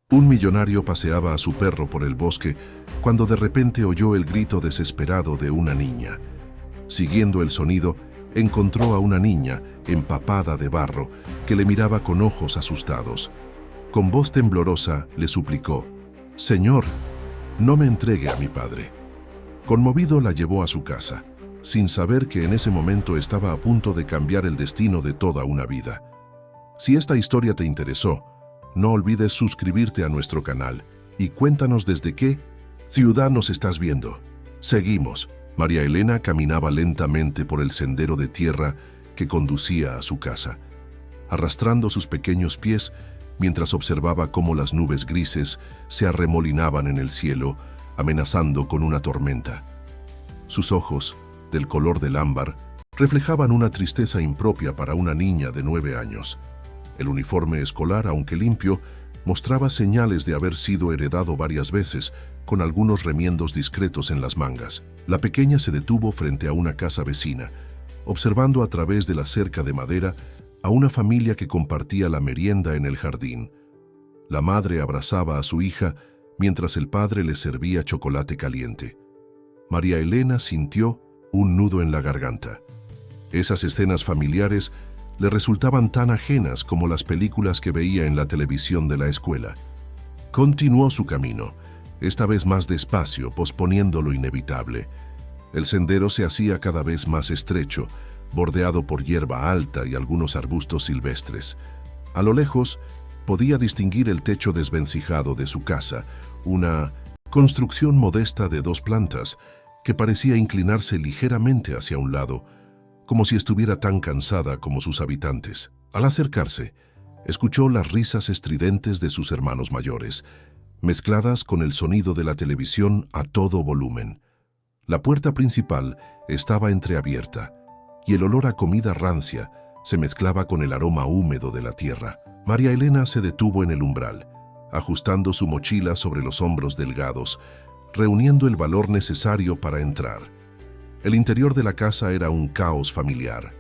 Un millonario paseaba a su perro por el bosque cuando de repente oyó el grito desesperado de una niña. Siguiendo el sonido, encontró a una niña empapada de barro que le miraba con ojos asustados. Con voz temblorosa le suplicó: «Señor, no me entregue a mi padre». Conmovido la llevó a su casa, sin saber que en ese momento estaba a punto de cambiar el destino de toda una vida. Si esta historia te interesó, no olvides suscribirte a nuestro canal y cuéntanos desde qué ciudad nos estás viendo. Seguimos. María Elena caminaba lentamente por el sendero de tierra que conducía a su casa, arrastrando sus pequeños pies mientras observaba cómo las nubes grises se arremolinaban en el cielo, amenazando con una tormenta. Sus ojos, del color del ámbar, reflejaban una tristeza impropia para una niña de 9 años. El uniforme escolar, aunque limpio, mostraba señales de haber sido heredado varias veces, con algunos remiendos discretos en las mangas. La pequeña se detuvo frente a una casa vecina, observando a través de la cerca de madera a una familia que compartía la merienda en el jardín. La madre abrazaba a su hija mientras el padre le servía chocolate caliente. María Elena sintió un nudo en la garganta. Esas escenas familiares le resultaban tan ajenas como las películas que veía en la televisión de la escuela. Continuó su camino, esta vez más despacio, posponiendo lo inevitable. El sendero se hacía cada vez más estrecho, bordeado por hierba alta y algunos arbustos silvestres. A lo lejos, podía distinguir el techo desvencijado de su casa, una construcción modesta de 2 plantas que parecía inclinarse ligeramente hacia un lado, como si estuviera tan cansada como sus habitantes. Al acercarse, escuchó las risas estridentes de sus hermanos mayores, mezcladas con el sonido de la televisión a todo volumen. La puerta principal estaba entreabierta, y el olor a comida rancia se mezclaba con el aroma húmedo de la tierra. María Elena se detuvo en el umbral, ajustando su mochila sobre los hombros delgados, reuniendo el valor necesario para entrar. El interior de la casa era un caos familiar.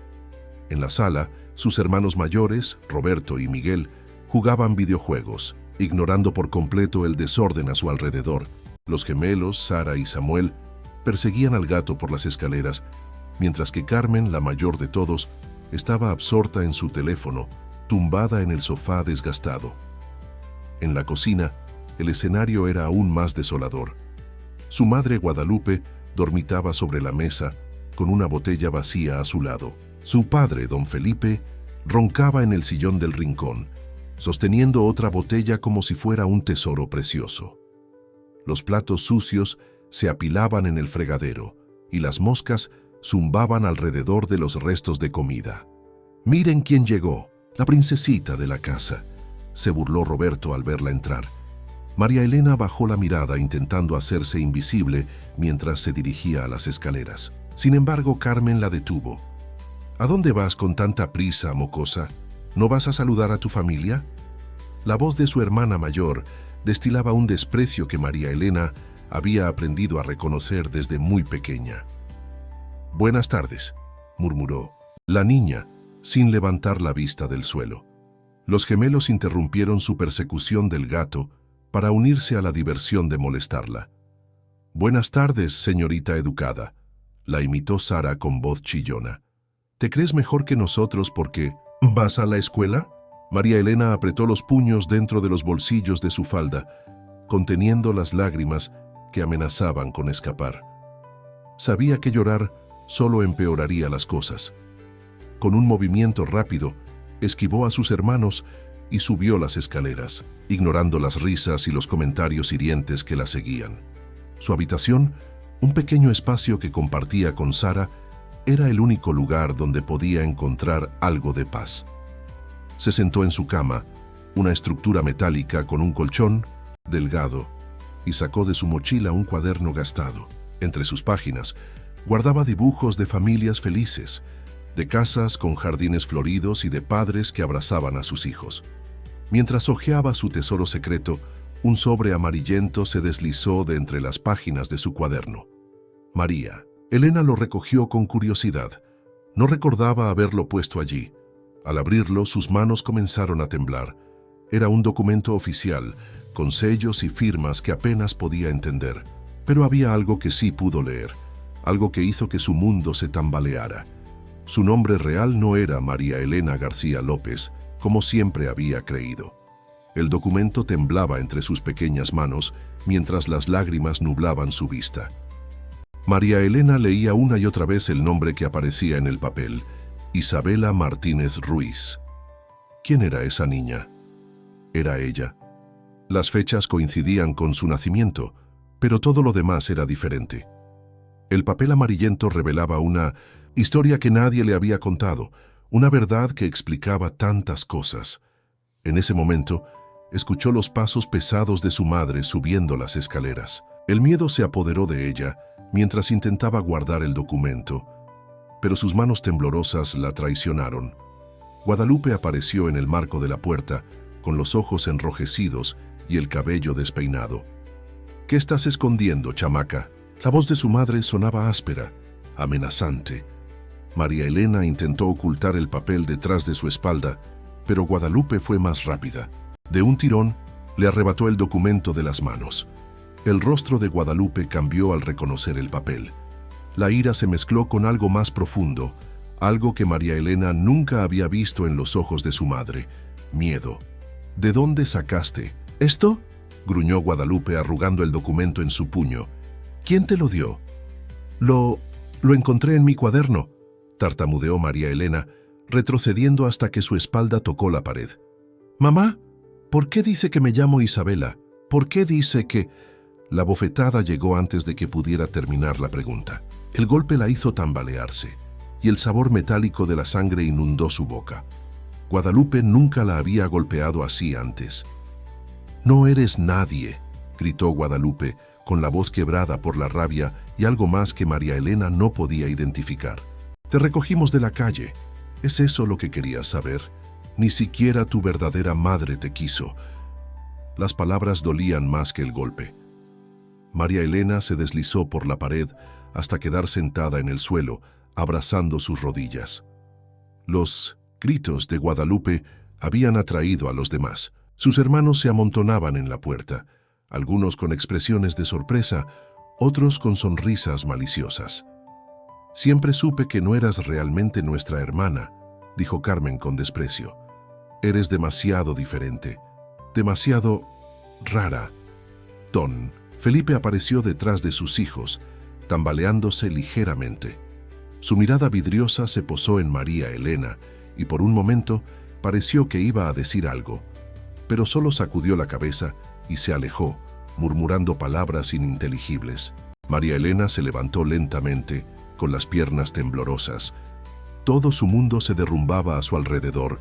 En la sala, sus hermanos mayores, Roberto y Miguel, jugaban videojuegos, ignorando por completo el desorden a su alrededor. Los gemelos, Sara y Samuel, perseguían al gato por las escaleras, mientras que Carmen, la mayor de todos, estaba absorta en su teléfono, tumbada en el sofá desgastado. En la cocina, el escenario era aún más desolador. Su madre, Guadalupe, dormitaba sobre la mesa, con una botella vacía a su lado. Su padre, don Felipe, roncaba en el sillón del rincón, sosteniendo otra botella como si fuera un tesoro precioso. Los platos sucios se apilaban en el fregadero, y las moscas zumbaban alrededor de los restos de comida. «Miren quién llegó, la princesita de la casa», se burló Roberto al verla entrar. María Elena bajó la mirada intentando hacerse invisible mientras se dirigía a las escaleras. Sin embargo, Carmen la detuvo. «¿A dónde vas con tanta prisa, mocosa? ¿No vas a saludar a tu familia?». La voz de su hermana mayor destilaba un desprecio que María Elena había aprendido a reconocer desde muy pequeña. «Buenas tardes», murmuró la niña, sin levantar la vista del suelo. Los gemelos interrumpieron su persecución del gato para unirse a la diversión de molestarla. «Buenas tardes, señorita educada», la imitó Sara con voz chillona. «¿Te crees mejor que nosotros porque vas a la escuela?». María Elena apretó los puños dentro de los bolsillos de su falda, conteniendo las lágrimas que amenazaban con escapar. Sabía que llorar solo empeoraría las cosas. Con un movimiento rápido, esquivó a sus hermanos y subió las escaleras, ignorando las risas y los comentarios hirientes que la seguían. Su habitación, un pequeño espacio que compartía con Sara, era el único lugar donde podía encontrar algo de paz. Se sentó en su cama, una estructura metálica con un colchón delgado, y sacó de su mochila un cuaderno gastado. Entre sus páginas, guardaba dibujos de familias felices, de casas con jardines floridos y de padres que abrazaban a sus hijos. Mientras hojeaba su tesoro secreto, un sobre amarillento se deslizó de entre las páginas de su cuaderno. María Elena lo recogió con curiosidad. No recordaba haberlo puesto allí. Al abrirlo, sus manos comenzaron a temblar. Era un documento oficial, con sellos y firmas que apenas podía entender. Pero había algo que sí pudo leer, algo que hizo que su mundo se tambaleara. Su nombre real no era María Elena García López, como siempre había creído. El documento temblaba entre sus pequeñas manos mientras las lágrimas nublaban su vista. María Elena leía una y otra vez el nombre que aparecía en el papel: Isabela Martínez Ruiz. ¿Quién era esa niña? Era ella. Las fechas coincidían con su nacimiento, pero todo lo demás era diferente. El papel amarillento revelaba una historia que nadie le había contado, una verdad que explicaba tantas cosas. En ese momento, escuchó los pasos pesados de su madre subiendo las escaleras. El miedo se apoderó de ella mientras intentaba guardar el documento, pero sus manos temblorosas la traicionaron. Guadalupe apareció en el marco de la puerta, con los ojos enrojecidos y el cabello despeinado. «¿Qué estás escondiendo, chamaca?». La voz de su madre sonaba áspera, amenazante. María Elena intentó ocultar el papel detrás de su espalda, pero Guadalupe fue más rápida. De un tirón, le arrebató el documento de las manos. El rostro de Guadalupe cambió al reconocer el papel. La ira se mezcló con algo más profundo, algo que María Elena nunca había visto en los ojos de su madre: miedo. «¿De dónde sacaste esto?», gruñó Guadalupe arrugando el documento en su puño. «¿Quién te lo dio?». Lo encontré en mi cuaderno», tartamudeó María Elena, retrocediendo hasta que su espalda tocó la pared. «Mamá, ¿por qué dice que me llamo Isabela? ¿Por qué dice que...?». La bofetada llegó antes de que pudiera terminar la pregunta. El golpe la hizo tambalearse, y el sabor metálico de la sangre inundó su boca. Guadalupe nunca la había golpeado así antes. «No eres nadie», gritó Guadalupe, con la voz quebrada por la rabia y algo más que María Elena no podía identificar. «Te recogimos de la calle. ¿Es eso lo que querías saber? Ni siquiera tu verdadera madre te quiso». Las palabras dolían más que el golpe. María Elena se deslizó por la pared hasta quedar sentada en el suelo, abrazando sus rodillas. Los gritos de Guadalupe habían atraído a los demás. Sus hermanos se amontonaban en la puerta, algunos con expresiones de sorpresa, otros con sonrisas maliciosas. «Siempre supe que no eras realmente nuestra hermana», dijo Carmen con desprecio. «Eres demasiado diferente, demasiado rara». Don Felipe apareció detrás de sus hijos, tambaleándose ligeramente. Su mirada vidriosa se posó en María Elena y por un momento pareció que iba a decir algo, pero solo sacudió la cabeza y se alejó, murmurando palabras ininteligibles. María Elena se levantó lentamente, con las piernas temblorosas. Todo su mundo se derrumbaba a su alrededor: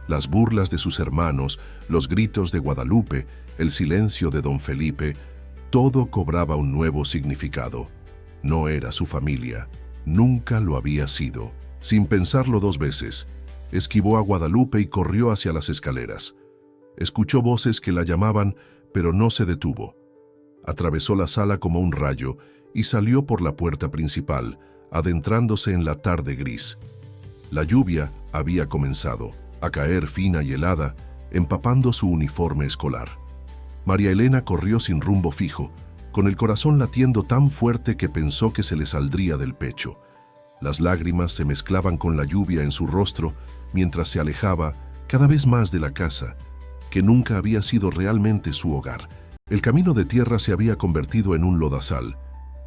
las burlas de sus hermanos, los gritos de Guadalupe, el silencio de don Felipe. Todo cobraba un nuevo significado. No era su familia, nunca lo había sido. Sin pensarlo dos veces, esquivó a Guadalupe y corrió hacia las escaleras. Escuchó voces que la llamaban, pero no se detuvo. Atravesó la sala como un rayo y salió por la puerta principal, adentrándose en la tarde gris. La lluvia había comenzado a caer fina y helada, empapando su uniforme escolar. María Elena corrió sin rumbo fijo, con el corazón latiendo tan fuerte que pensó que se le saldría del pecho. Las lágrimas se mezclaban con la lluvia en su rostro mientras se alejaba cada vez más de la casa, que nunca había sido realmente su hogar. El camino de tierra se había convertido en un lodazal,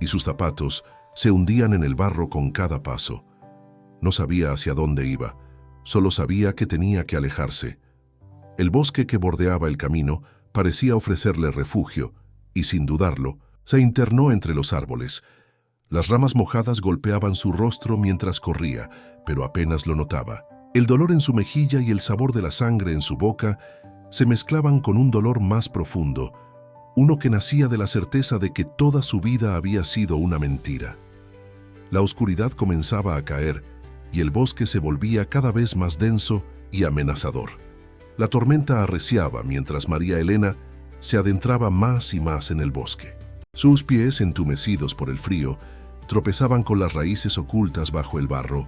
y sus zapatos se hundían en el barro con cada paso. No sabía hacia dónde iba, solo sabía que tenía que alejarse. El bosque que bordeaba el camino parecía ofrecerle refugio, y sin dudarlo, se internó entre los árboles. Las ramas mojadas golpeaban su rostro mientras corría, pero apenas lo notaba. El dolor en su mejilla y el sabor de la sangre en su boca se mezclaban con un dolor más profundo, uno que nacía de la certeza de que toda su vida había sido una mentira. La oscuridad comenzaba a caer, y el bosque se volvía cada vez más denso y amenazador. La tormenta arreciaba mientras María Elena se adentraba más y más en el bosque. Sus pies, entumecidos por el frío, tropezaban con las raíces ocultas bajo el barro.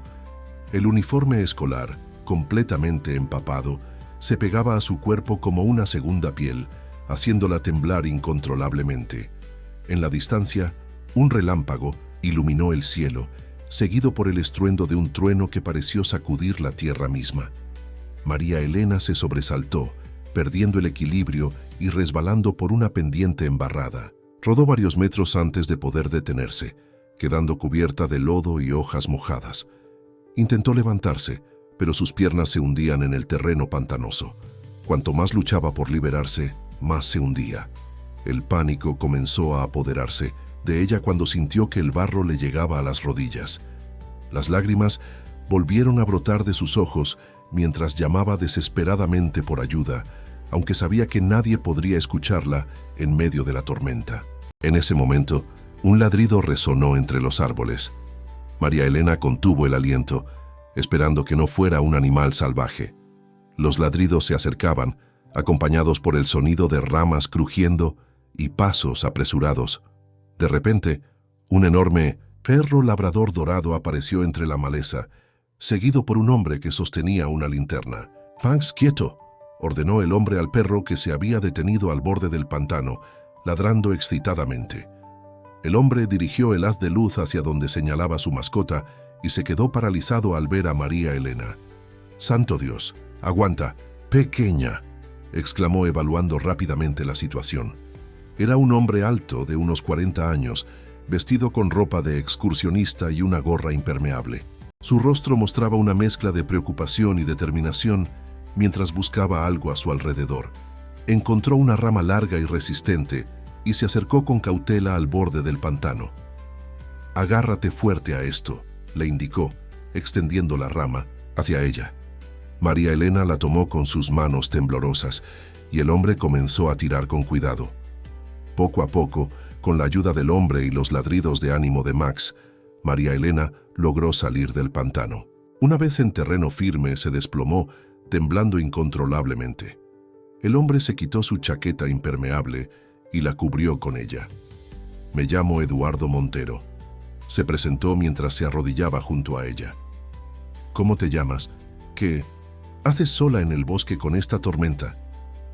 El uniforme escolar, completamente empapado, se pegaba a su cuerpo como una segunda piel, haciéndola temblar incontrolablemente. En la distancia, un relámpago iluminó el cielo, seguido por el estruendo de un trueno que pareció sacudir la tierra misma. María Elena se sobresaltó, perdiendo el equilibrio y resbalando por una pendiente embarrada. Rodó varios metros antes de poder detenerse, quedando cubierta de lodo y hojas mojadas. Intentó levantarse, pero sus piernas se hundían en el terreno pantanoso. Cuanto más luchaba por liberarse, más se hundía. El pánico comenzó a apoderarse de ella cuando sintió que el barro le llegaba a las rodillas. Las lágrimas volvieron a brotar de sus ojos mientras llamaba desesperadamente por ayuda, aunque sabía que nadie podría escucharla en medio de la tormenta. En ese momento, un ladrido resonó entre los árboles. María Elena contuvo el aliento, esperando que no fuera un animal salvaje. Los ladridos se acercaban, acompañados por el sonido de ramas crujiendo y pasos apresurados. De repente, un enorme perro labrador dorado apareció entre la maleza, seguido por un hombre que sostenía una linterna. «Max, quieto», ordenó el hombre al perro que se había detenido al borde del pantano, ladrando excitadamente. El hombre dirigió el haz de luz hacia donde señalaba su mascota y se quedó paralizado al ver a María Elena. «¡Santo Dios! ¡Aguanta! ¡Pequeña!», exclamó evaluando rápidamente la situación. Era un hombre alto de unos 40 años, vestido con ropa de excursionista y una gorra impermeable. Su rostro mostraba una mezcla de preocupación y determinación mientras buscaba algo a su alrededor. Encontró una rama larga y resistente y se acercó con cautela al borde del pantano. «Agárrate fuerte a esto», le indicó, extendiendo la rama hacia ella. María Elena la tomó con sus manos temblorosas y el hombre comenzó a tirar con cuidado. Poco a poco, con la ayuda del hombre y los ladridos de ánimo de Max, María Elena logró salir del pantano. Una vez en terreno firme, se desplomó, temblando incontrolablemente. El hombre se quitó su chaqueta impermeable y la cubrió con ella. «Me llamo Eduardo Montero», se presentó mientras se arrodillaba junto a ella. «¿Cómo te llamas? ¿Qué haces sola en el bosque con esta tormenta?».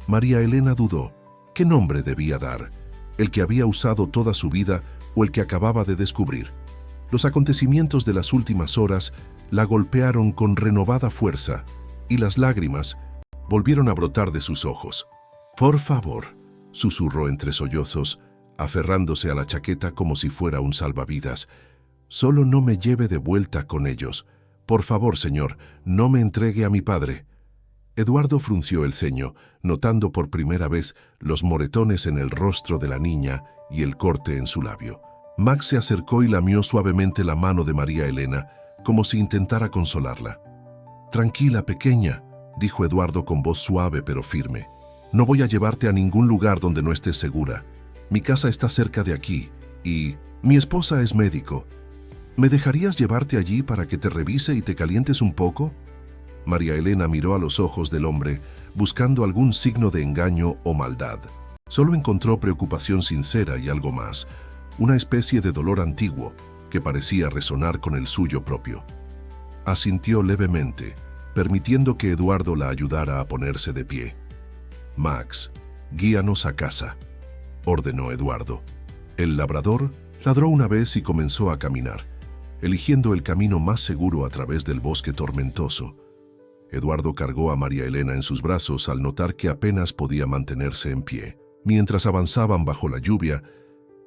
María Elena dudó. ¿Qué nombre debía dar? ¿El que había usado toda su vida o el que acababa de descubrir? Los acontecimientos de las últimas horas la golpearon con renovada fuerza y las lágrimas volvieron a brotar de sus ojos. «Por favor», susurró entre sollozos, aferrándose a la chaqueta como si fuera un salvavidas. «Solo no me lleve de vuelta con ellos. Por favor, señor, no me entregue a mi padre». Eduardo frunció el ceño, notando por primera vez los moretones en el rostro de la niña y el corte en su labio. Max se acercó y lamió suavemente la mano de María Elena, como si intentara consolarla. «Tranquila, pequeña», dijo Eduardo con voz suave pero firme. «No voy a llevarte a ningún lugar donde no estés segura. Mi casa está cerca de aquí y mi esposa es médico. ¿Me dejarías llevarte allí para que te revise y te calientes un poco?». María Elena miró a los ojos del hombre, buscando algún signo de engaño o maldad. Solo encontró preocupación sincera y algo más, una especie de dolor antiguo que parecía resonar con el suyo propio. Asintió levemente, permitiendo que Eduardo la ayudara a ponerse de pie. «Max, guíanos a casa», ordenó Eduardo. El labrador ladró una vez y comenzó a caminar, eligiendo el camino más seguro a través del bosque tormentoso. Eduardo cargó a María Elena en sus brazos al notar que apenas podía mantenerse en pie. Mientras avanzaban bajo la lluvia,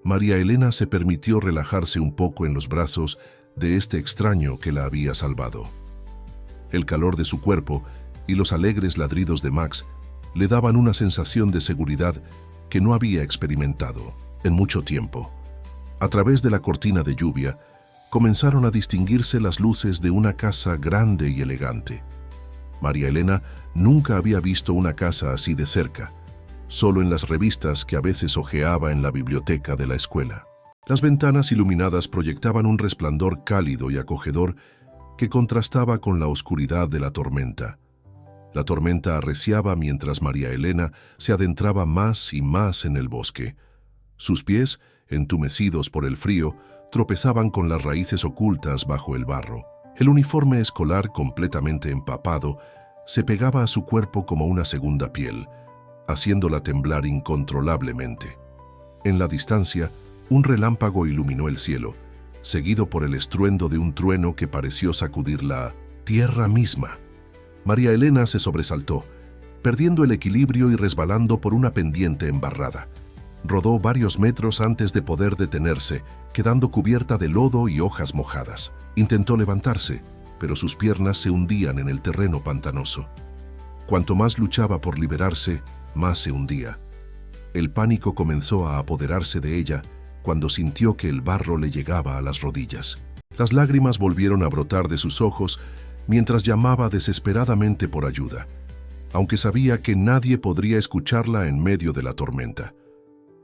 María Elena se permitió relajarse un poco en los brazos de este extraño que la había salvado. El calor de su cuerpo y los alegres ladridos de Max le daban una sensación de seguridad que no había experimentado en mucho tiempo. A través de la cortina de lluvia, comenzaron a distinguirse las luces de una casa grande y elegante. María Elena nunca había visto una casa así de cerca, solo en las revistas que a veces hojeaba en la biblioteca de la escuela. Las ventanas iluminadas proyectaban un resplandor cálido y acogedor que contrastaba con la oscuridad de la tormenta. La tormenta arreciaba mientras María Elena se adentraba más y más en el bosque. Sus pies, entumecidos por el frío, tropezaban con las raíces ocultas bajo el barro. El uniforme escolar, completamente empapado, se pegaba a su cuerpo como una segunda piel, haciéndola temblar incontrolablemente. En la distancia, un relámpago iluminó el cielo, seguido por el estruendo de un trueno que pareció sacudir la tierra misma. María Elena se sobresaltó, perdiendo el equilibrio y resbalando por una pendiente embarrada. Rodó varios metros antes de poder detenerse, quedando cubierta de lodo y hojas mojadas. Intentó levantarse, pero sus piernas se hundían en el terreno pantanoso. Cuanto más luchaba por liberarse, más se hundía. El pánico comenzó a apoderarse de ella cuando sintió que el barro le llegaba a las rodillas. Las lágrimas volvieron a brotar de sus ojos mientras llamaba desesperadamente por ayuda, aunque sabía que nadie podría escucharla en medio de la tormenta.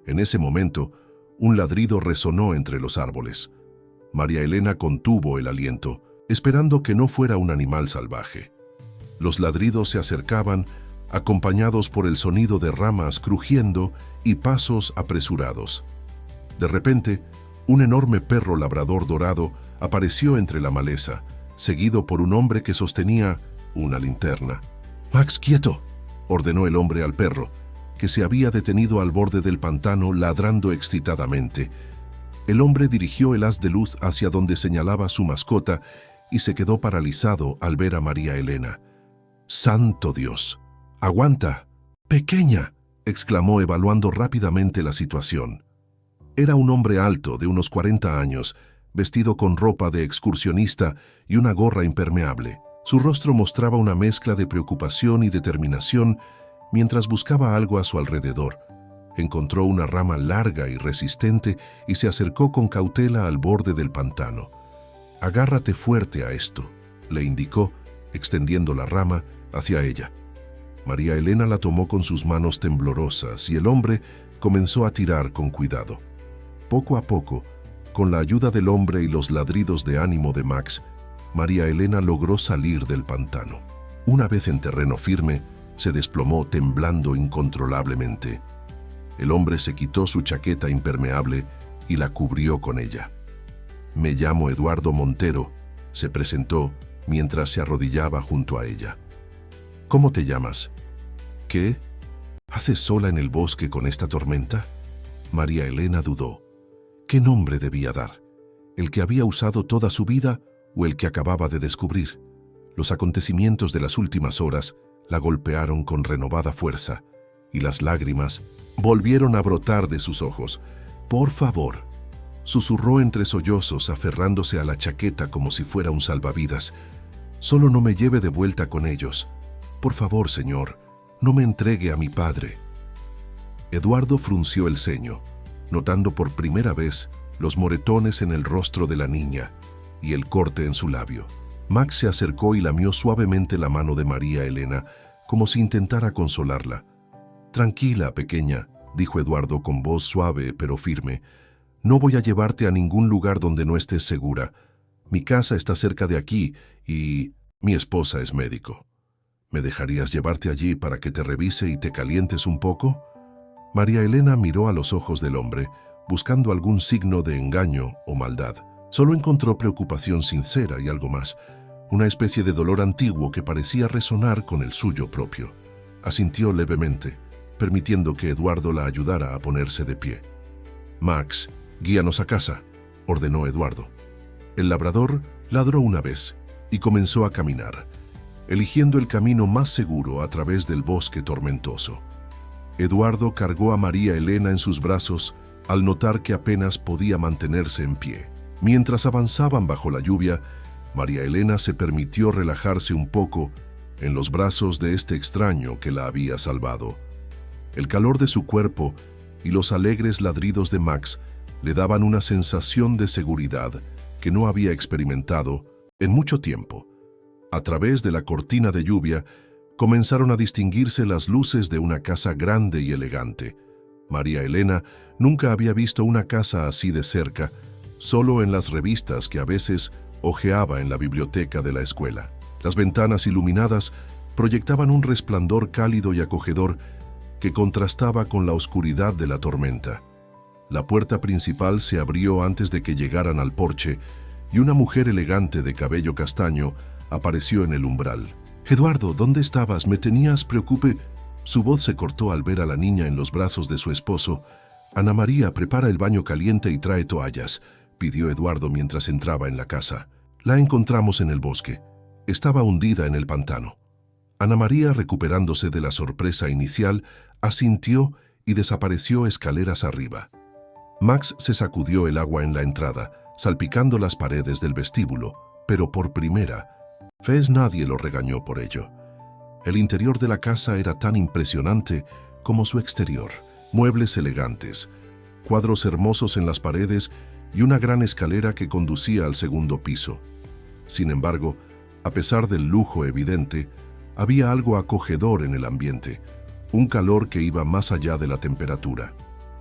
En ese momento, un ladrido resonó entre los árboles. María Elena contuvo el aliento, esperando que no fuera un animal salvaje. Los ladridos se acercaban, acompañados por el sonido de ramas crujiendo y pasos apresurados. De repente, un enorme perro labrador dorado apareció entre la maleza, seguido por un hombre que sostenía una linterna. «Max, quieto», ordenó el hombre al perro, que se había detenido al borde del pantano ladrando excitadamente. El hombre dirigió el haz de luz hacia donde señalaba su mascota y se quedó paralizado al ver a María Elena. «¡Santo Dios! ¡Aguanta! ¡Pequeña!», exclamó evaluando rápidamente la situación. Era un hombre alto, de unos 40 años, vestido con ropa de excursionista y una gorra impermeable. Su rostro mostraba una mezcla de preocupación y determinación mientras buscaba algo a su alrededor. Encontró una rama larga y resistente y se acercó con cautela al borde del pantano. «Agárrate fuerte a esto», le indicó, extendiendo la rama hacia ella. María Elena la tomó con sus manos temblorosas y el hombre comenzó a tirar con cuidado. Poco a poco, con la ayuda del hombre y los ladridos de ánimo de Max, María Elena logró salir del pantano. Una vez en terreno firme, se desplomó temblando incontrolablemente. El hombre se quitó su chaqueta impermeable y la cubrió con ella. «Me llamo Eduardo Montero», se presentó mientras se arrodillaba junto a ella. «¿Cómo te llamas?» «¿Qué? ¿Haces sola en el bosque con esta tormenta?» María Elena dudó. ¿Qué nombre debía dar? ¿El que había usado toda su vida o el que acababa de descubrir? Los acontecimientos de las últimas horas la golpearon con renovada fuerza y las lágrimas volvieron a brotar de sus ojos. «Por favor», susurró entre sollozos, aferrándose a la chaqueta como si fuera un salvavidas. «Solo no me lleve de vuelta con ellos. Por favor, señor, no me entregue a mi padre». Eduardo frunció el ceño, notando por primera vez los moretones en el rostro de la niña y el corte en su labio. Max se acercó y lamió suavemente la mano de María Elena, como si intentara consolarla. «Tranquila, pequeña», dijo Eduardo con voz suave pero firme. «No voy a llevarte a ningún lugar donde no estés segura. Mi casa está cerca de aquí y mi esposa es médico. ¿Me dejarías llevarte allí para que te revise y te calientes un poco?» María Elena miró a los ojos del hombre, buscando algún signo de engaño o maldad. Solo encontró preocupación sincera y algo más, una especie de dolor antiguo que parecía resonar con el suyo propio. Asintió levemente, permitiendo que Eduardo la ayudara a ponerse de pie. «Max, guíanos a casa», ordenó Eduardo. El labrador ladró una vez y comenzó a caminar, eligiendo el camino más seguro a través del bosque tormentoso. Eduardo cargó a María Elena en sus brazos al notar que apenas podía mantenerse en pie. Mientras avanzaban bajo la lluvia, María Elena se permitió relajarse un poco en los brazos de este extraño que la había salvado. El calor de su cuerpo y los alegres ladridos de Max le daban una sensación de seguridad que no había experimentado en mucho tiempo. A través de la cortina de lluvia, comenzaron a distinguirse las luces de una casa grande y elegante. María Elena nunca había visto una casa así de cerca, solo en las revistas que a veces hojeaba en la biblioteca de la escuela. Las ventanas iluminadas proyectaban un resplandor cálido y acogedor que contrastaba con la oscuridad de la tormenta. La puerta principal se abrió antes de que llegaran al porche y una mujer elegante de cabello castaño apareció en el umbral. «Eduardo, ¿dónde estabas? Me tenías preocupé». Su voz se cortó al ver a la niña en los brazos de su esposo. «Ana María, prepara el baño caliente y trae toallas», pidió Eduardo mientras entraba en la casa. La encontramos en el bosque. Estaba hundida en el pantano. Ana María, recuperándose de la sorpresa inicial, asintió y desapareció escaleras arriba. Max se sacudió el agua en la entrada, salpicando las paredes del vestíbulo, pero por primera vez nadie lo regañó por ello. El interior de la casa era tan impresionante como su exterior. Muebles elegantes, cuadros hermosos en las paredes y una gran escalera que conducía al segundo piso. Sin embargo, a pesar del lujo evidente, había algo acogedor en el ambiente, un calor que iba más allá de la temperatura.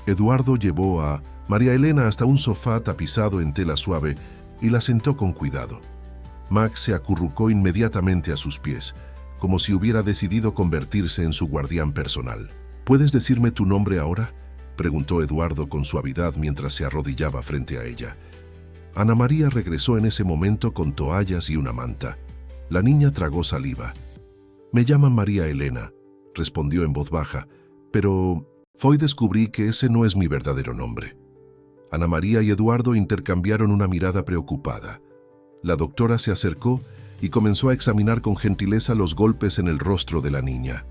Eduardo llevó a María Elena hasta un sofá tapizado en tela suave y la sentó con cuidado. Max se acurrucó inmediatamente a sus pies, como si hubiera decidido convertirse en su guardián personal. «¿Puedes decirme tu nombre ahora?», preguntó Eduardo con suavidad mientras se arrodillaba frente a ella. Ana María regresó en ese momento con toallas y una manta. La niña tragó saliva. «Me llaman María Elena», respondió en voz baja, «pero hoy descubrí que ese no es mi verdadero nombre». Ana María y Eduardo intercambiaron una mirada preocupada. La doctora se acercó y comenzó a examinar con gentileza los golpes en el rostro de la niña.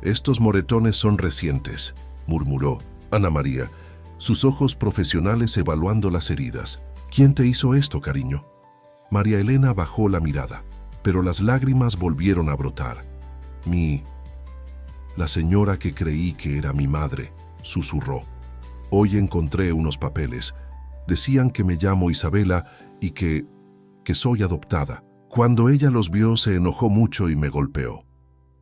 «Estos moretones son recientes», murmuró Ana María, sus ojos profesionales evaluando las heridas. «¿Quién te hizo esto, cariño?». María Elena bajó la mirada, pero las lágrimas volvieron a brotar. «La señora que creí que era mi madre», susurró. «Hoy encontré unos papeles. Decían que me llamo Isabela y que soy adoptada». Cuando ella los vio, se enojó mucho y me golpeó.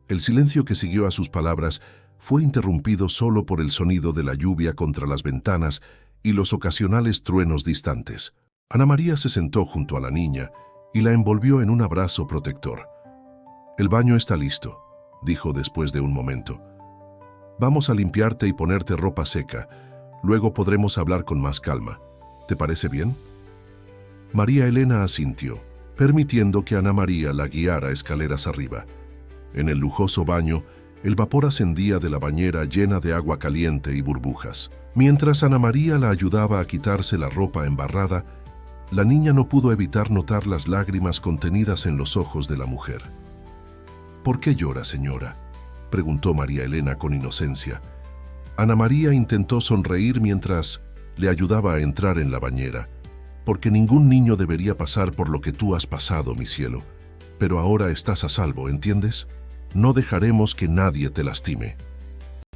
El silencio que siguió a sus palabras fue interrumpido solo por el sonido de la lluvia contra las ventanas y los ocasionales truenos distantes. Ana María se sentó junto a la niña y la envolvió en un abrazo protector. «El baño está listo», dijo después de un momento. «Vamos a limpiarte y ponerte ropa seca. Luego podremos hablar con más calma. ¿Te parece bien?». María Elena asintió, permitiendo que Ana María la guiara escaleras arriba. En el lujoso baño, el vapor ascendía de la bañera llena de agua caliente y burbujas. Mientras Ana María la ayudaba a quitarse la ropa embarrada, la niña no pudo evitar notar las lágrimas contenidas en los ojos de la mujer. «¿Por qué llora, señora?», preguntó María Elena con inocencia. Ana María intentó sonreír mientras le ayudaba a entrar en la bañera. «Porque ningún niño debería pasar por lo que tú has pasado, mi cielo. Pero ahora estás a salvo, ¿entiendes? No dejaremos que nadie te lastime».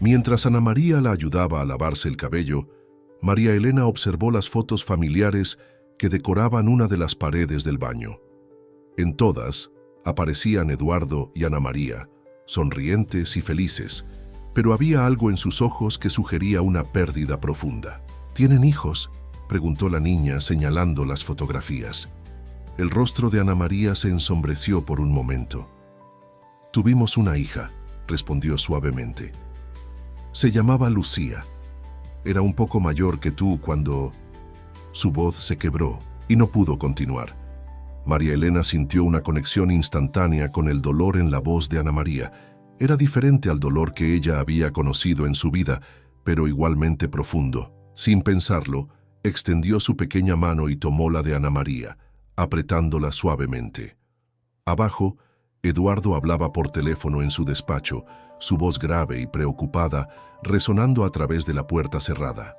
Mientras Ana María la ayudaba a lavarse el cabello, María Elena observó las fotos familiares que decoraban una de las paredes del baño. En todas aparecían Eduardo y Ana María, sonrientes y felices, pero había algo en sus ojos que sugería una pérdida profunda. «¿Tienen hijos?», preguntó la niña señalando las fotografías. El rostro de Ana María se ensombreció por un momento. «Tuvimos una hija», respondió suavemente. «Se llamaba Lucía. Era un poco mayor que tú cuando...». Su voz se quebró y no pudo continuar. María Elena sintió una conexión instantánea con el dolor en la voz de Ana María. Era diferente al dolor que ella había conocido en su vida, pero igualmente profundo. Sin pensarlo, extendió su pequeña mano y tomó la de Ana María, apretándola suavemente. Abajo, Eduardo hablaba por teléfono en su despacho, su voz grave y preocupada resonando a través de la puerta cerrada.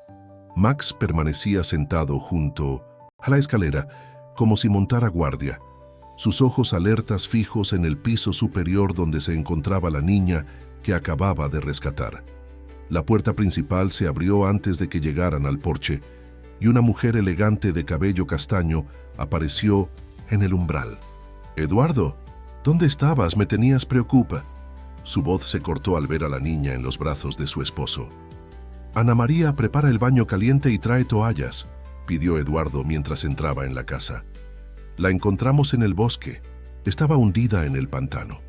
Max permanecía sentado junto a la escalera, como si montara guardia, sus ojos alertas fijos en el piso superior donde se encontraba la niña que acababa de rescatar. La puerta principal se abrió antes de que llegaran al porche, y una mujer elegante de cabello castaño apareció en el umbral. «Eduardo, ¿dónde estabas? Me tenías preocupada». Su voz se cortó al ver a la niña en los brazos de su esposo. «Ana María, prepara el baño caliente y trae toallas», pidió Eduardo mientras entraba en la casa. «La encontramos en el bosque. Estaba hundida en el pantano».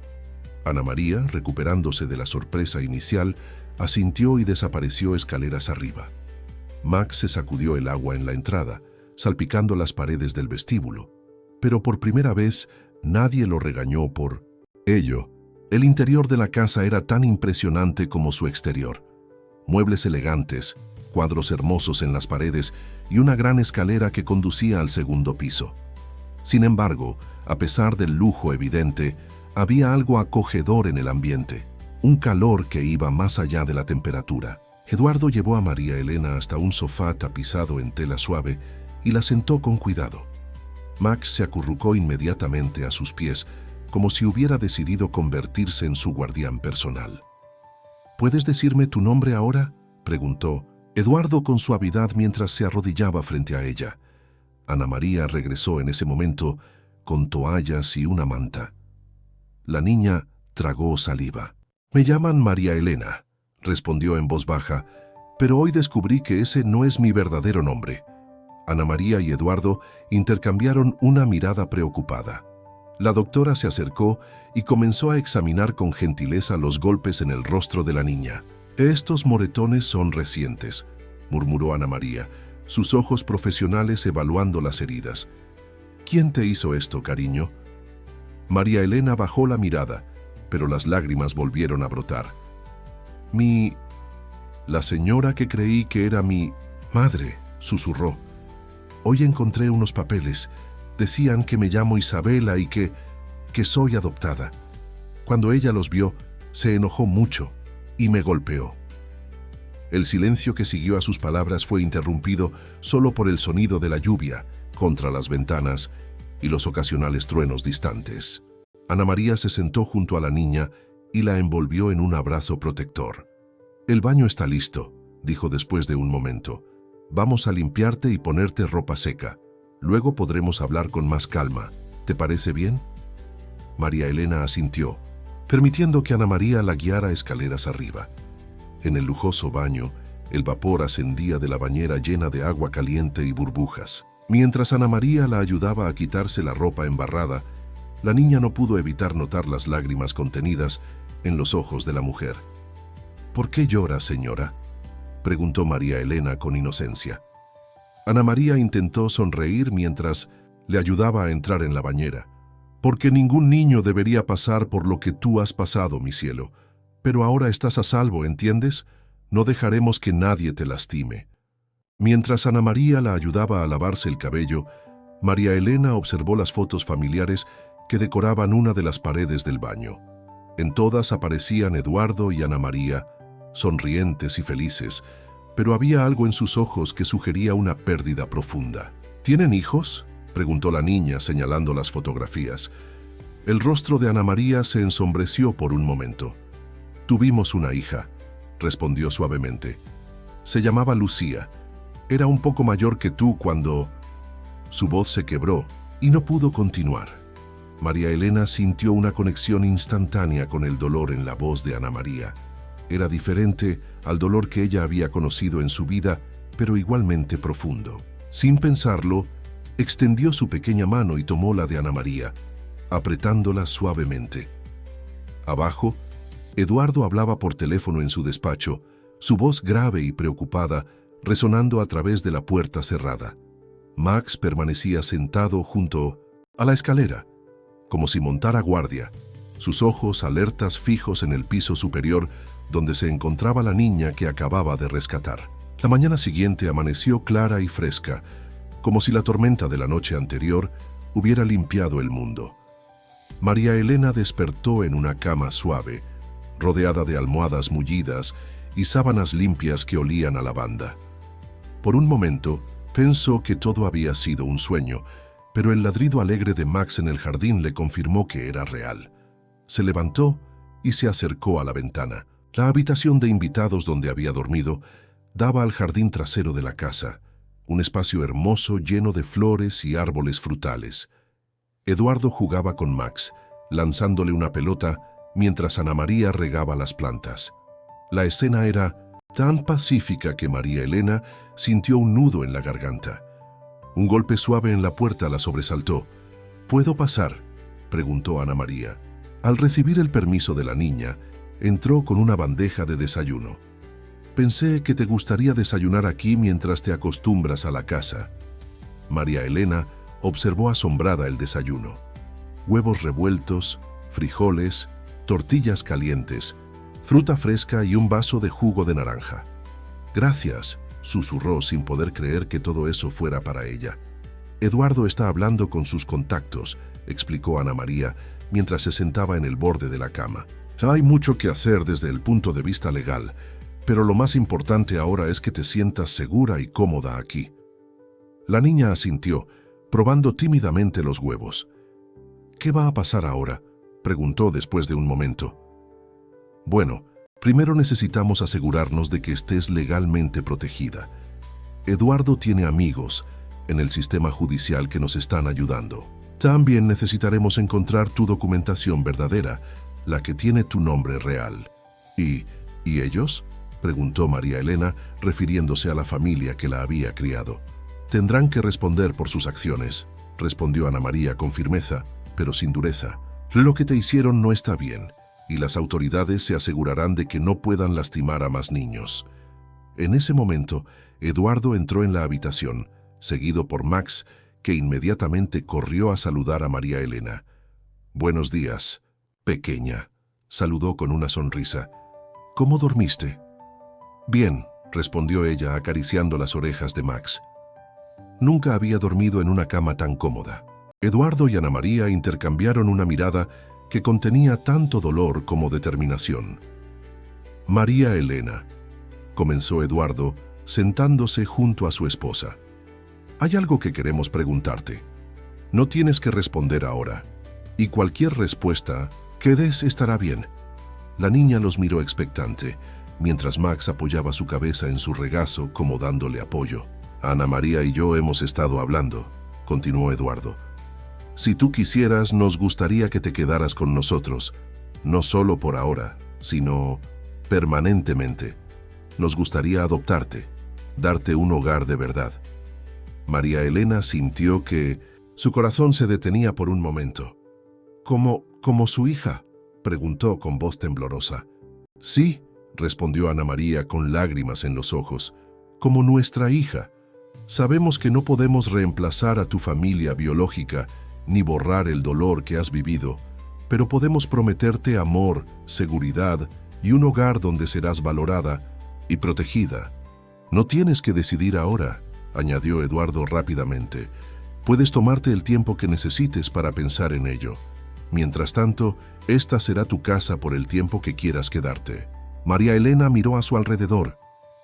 Ana María, recuperándose de la sorpresa inicial, asintió y desapareció escaleras arriba. Max se sacudió el agua en la entrada, salpicando las paredes del vestíbulo, pero por primera vez nadie lo regañó por ello. El interior de la casa era tan impresionante como su exterior. Muebles elegantes, cuadros hermosos en las paredes y una gran escalera que conducía al segundo piso. Sin embargo, a pesar del lujo evidente, había algo acogedor en el ambiente, un calor que iba más allá de la temperatura. Eduardo llevó a María Elena hasta un sofá tapizado en tela suave y la sentó con cuidado. Max se acurrucó inmediatamente a sus pies, como si hubiera decidido convertirse en su guardián personal. ¿Puedes decirme tu nombre ahora?, preguntó Eduardo con suavidad mientras se arrodillaba frente a ella. Ana María regresó en ese momento con toallas y una manta. La niña tragó saliva. «Me llaman María Elena», respondió en voz baja, «pero hoy descubrí que ese no es mi verdadero nombre». Ana María y Eduardo intercambiaron una mirada preocupada. La doctora se acercó y comenzó a examinar con gentileza los golpes en el rostro de la niña. «Estos moretones son recientes», murmuró Ana María, sus ojos profesionales evaluando las heridas. «¿Quién te hizo esto, cariño?» María Elena bajó la mirada, pero las lágrimas volvieron a brotar. La señora que creí que era mi madre», susurró. «Hoy encontré unos papeles. Decían que me llamo Isabela y que soy adoptada. Cuando ella los vio, se enojó mucho y me golpeó». El silencio que siguió a sus palabras fue interrumpido solo por el sonido de la lluvia contra las ventanas y los ocasionales truenos distantes. Ana María se sentó junto a la niña y la envolvió en un abrazo protector. «El baño está listo», dijo después de un momento. «Vamos a limpiarte y ponerte ropa seca. Luego podremos hablar con más calma. ¿Te parece bien?» María Elena asintió, permitiendo que Ana María la guiara escaleras arriba. En el lujoso baño, el vapor ascendía de la bañera llena de agua caliente y burbujas. Mientras Ana María la ayudaba a quitarse la ropa embarrada, la niña no pudo evitar notar las lágrimas contenidas en los ojos de la mujer. «¿Por qué llora, señora?», preguntó María Elena con inocencia. Ana María intentó sonreír mientras le ayudaba a entrar en la bañera. «Porque ningún niño debería pasar por lo que tú has pasado, mi cielo. Pero ahora estás a salvo, ¿entiendes? No dejaremos que nadie te lastime». Mientras Ana María la ayudaba a lavarse el cabello, María Elena observó las fotos familiares que decoraban una de las paredes del baño. En todas aparecían Eduardo y Ana María, sonrientes y felices, pero había algo en sus ojos que sugería una pérdida profunda. «¿Tienen hijos?», preguntó la niña señalando las fotografías. El rostro de Ana María se ensombreció por un momento. «Tuvimos una hija», respondió suavemente. «Se llamaba Lucía. Era un poco mayor que tú cuando...». Su voz se quebró y no pudo continuar. María Elena sintió una conexión instantánea con el dolor en la voz de Ana María. Era diferente al dolor que ella había conocido en su vida, pero igualmente profundo. Sin pensarlo, extendió su pequeña mano y tomó la de Ana María, apretándola suavemente. Abajo, Eduardo hablaba por teléfono en su despacho, su voz grave y preocupada resonando a través de la puerta cerrada. Max permanecía sentado junto a la escalera, como si montara guardia, sus ojos alertas fijos en el piso superior donde se encontraba la niña que acababa de rescatar. La mañana siguiente amaneció clara y fresca, como si la tormenta de la noche anterior hubiera limpiado el mundo. María Elena despertó en una cama suave, rodeada de almohadas mullidas y sábanas limpias que olían a lavanda. Por un momento, pensó que todo había sido un sueño, pero el ladrido alegre de Max en el jardín le confirmó que era real. Se levantó y se acercó a la ventana. La habitación de invitados donde había dormido daba al jardín trasero de la casa, un espacio hermoso lleno de flores y árboles frutales. Eduardo jugaba con Max, lanzándole una pelota mientras Ana María regaba las plantas. La escena era tan pacífica que María Elena sintió un nudo en la garganta. Un golpe suave en la puerta la sobresaltó. «¿Puedo pasar?», preguntó Ana María. Al recibir el permiso de la niña, entró con una bandeja de desayuno. «Pensé que te gustaría desayunar aquí mientras te acostumbras a la casa». María Elena observó asombrada el desayuno. Huevos revueltos, frijoles, tortillas calientes, fruta fresca y un vaso de jugo de naranja. «Gracias», susurró sin poder creer que todo eso fuera para ella. «Eduardo está hablando con sus contactos», explicó Ana María mientras se sentaba en el borde de la cama. «Hay mucho que hacer desde el punto de vista legal, pero lo más importante ahora es que te sientas segura y cómoda aquí». La niña asintió, probando tímidamente los huevos. «¿Qué va a pasar ahora?», preguntó después de un momento. «Bueno, primero necesitamos asegurarnos de que estés legalmente protegida. Eduardo tiene amigos en el sistema judicial que nos están ayudando. También necesitaremos encontrar tu documentación verdadera, la que tiene tu nombre real». ¿Y ellos?», preguntó María Elena, refiriéndose a la familia que la había criado. «Tendrán que responder por sus acciones», respondió Ana María con firmeza, pero sin dureza. «Lo que te hicieron no está bien, y las autoridades se asegurarán de que no puedan lastimar a más niños». En ese momento, Eduardo entró en la habitación, seguido por Max, que inmediatamente corrió a saludar a María Elena. «Buenos días, pequeña», saludó con una sonrisa. «¿Cómo dormiste?». «Bien», respondió ella acariciando las orejas de Max. Nunca había dormido en una cama tan cómoda. Eduardo y Ana María intercambiaron una mirada que contenía tanto dolor como determinación. «María Elena», comenzó Eduardo, sentándose junto a su esposa. «Hay algo que queremos preguntarte. No tienes que responder ahora, y cualquier respuesta que des estará bien». La niña los miró expectante, mientras Max apoyaba su cabeza en su regazo como dándole apoyo. «Ana María y yo hemos estado hablando», continuó Eduardo. «Si tú quisieras, nos gustaría que te quedaras con nosotros, no solo por ahora, sino permanentemente. Nos gustaría adoptarte, darte un hogar de verdad». María Elena sintió que su corazón se detenía por un momento. ¿Como su hija?», preguntó con voz temblorosa. «Sí», respondió Ana María con lágrimas en los ojos, «como nuestra hija. Sabemos que no podemos reemplazar a tu familia biológica ni borrar el dolor que has vivido, pero podemos prometerte amor, seguridad y un hogar donde serás valorada y protegida. No tienes que decidir ahora», añadió Eduardo rápidamente. «Puedes tomarte el tiempo que necesites para pensar en ello. Mientras tanto, esta será tu casa por el tiempo que quieras quedarte». María Elena miró a su alrededor.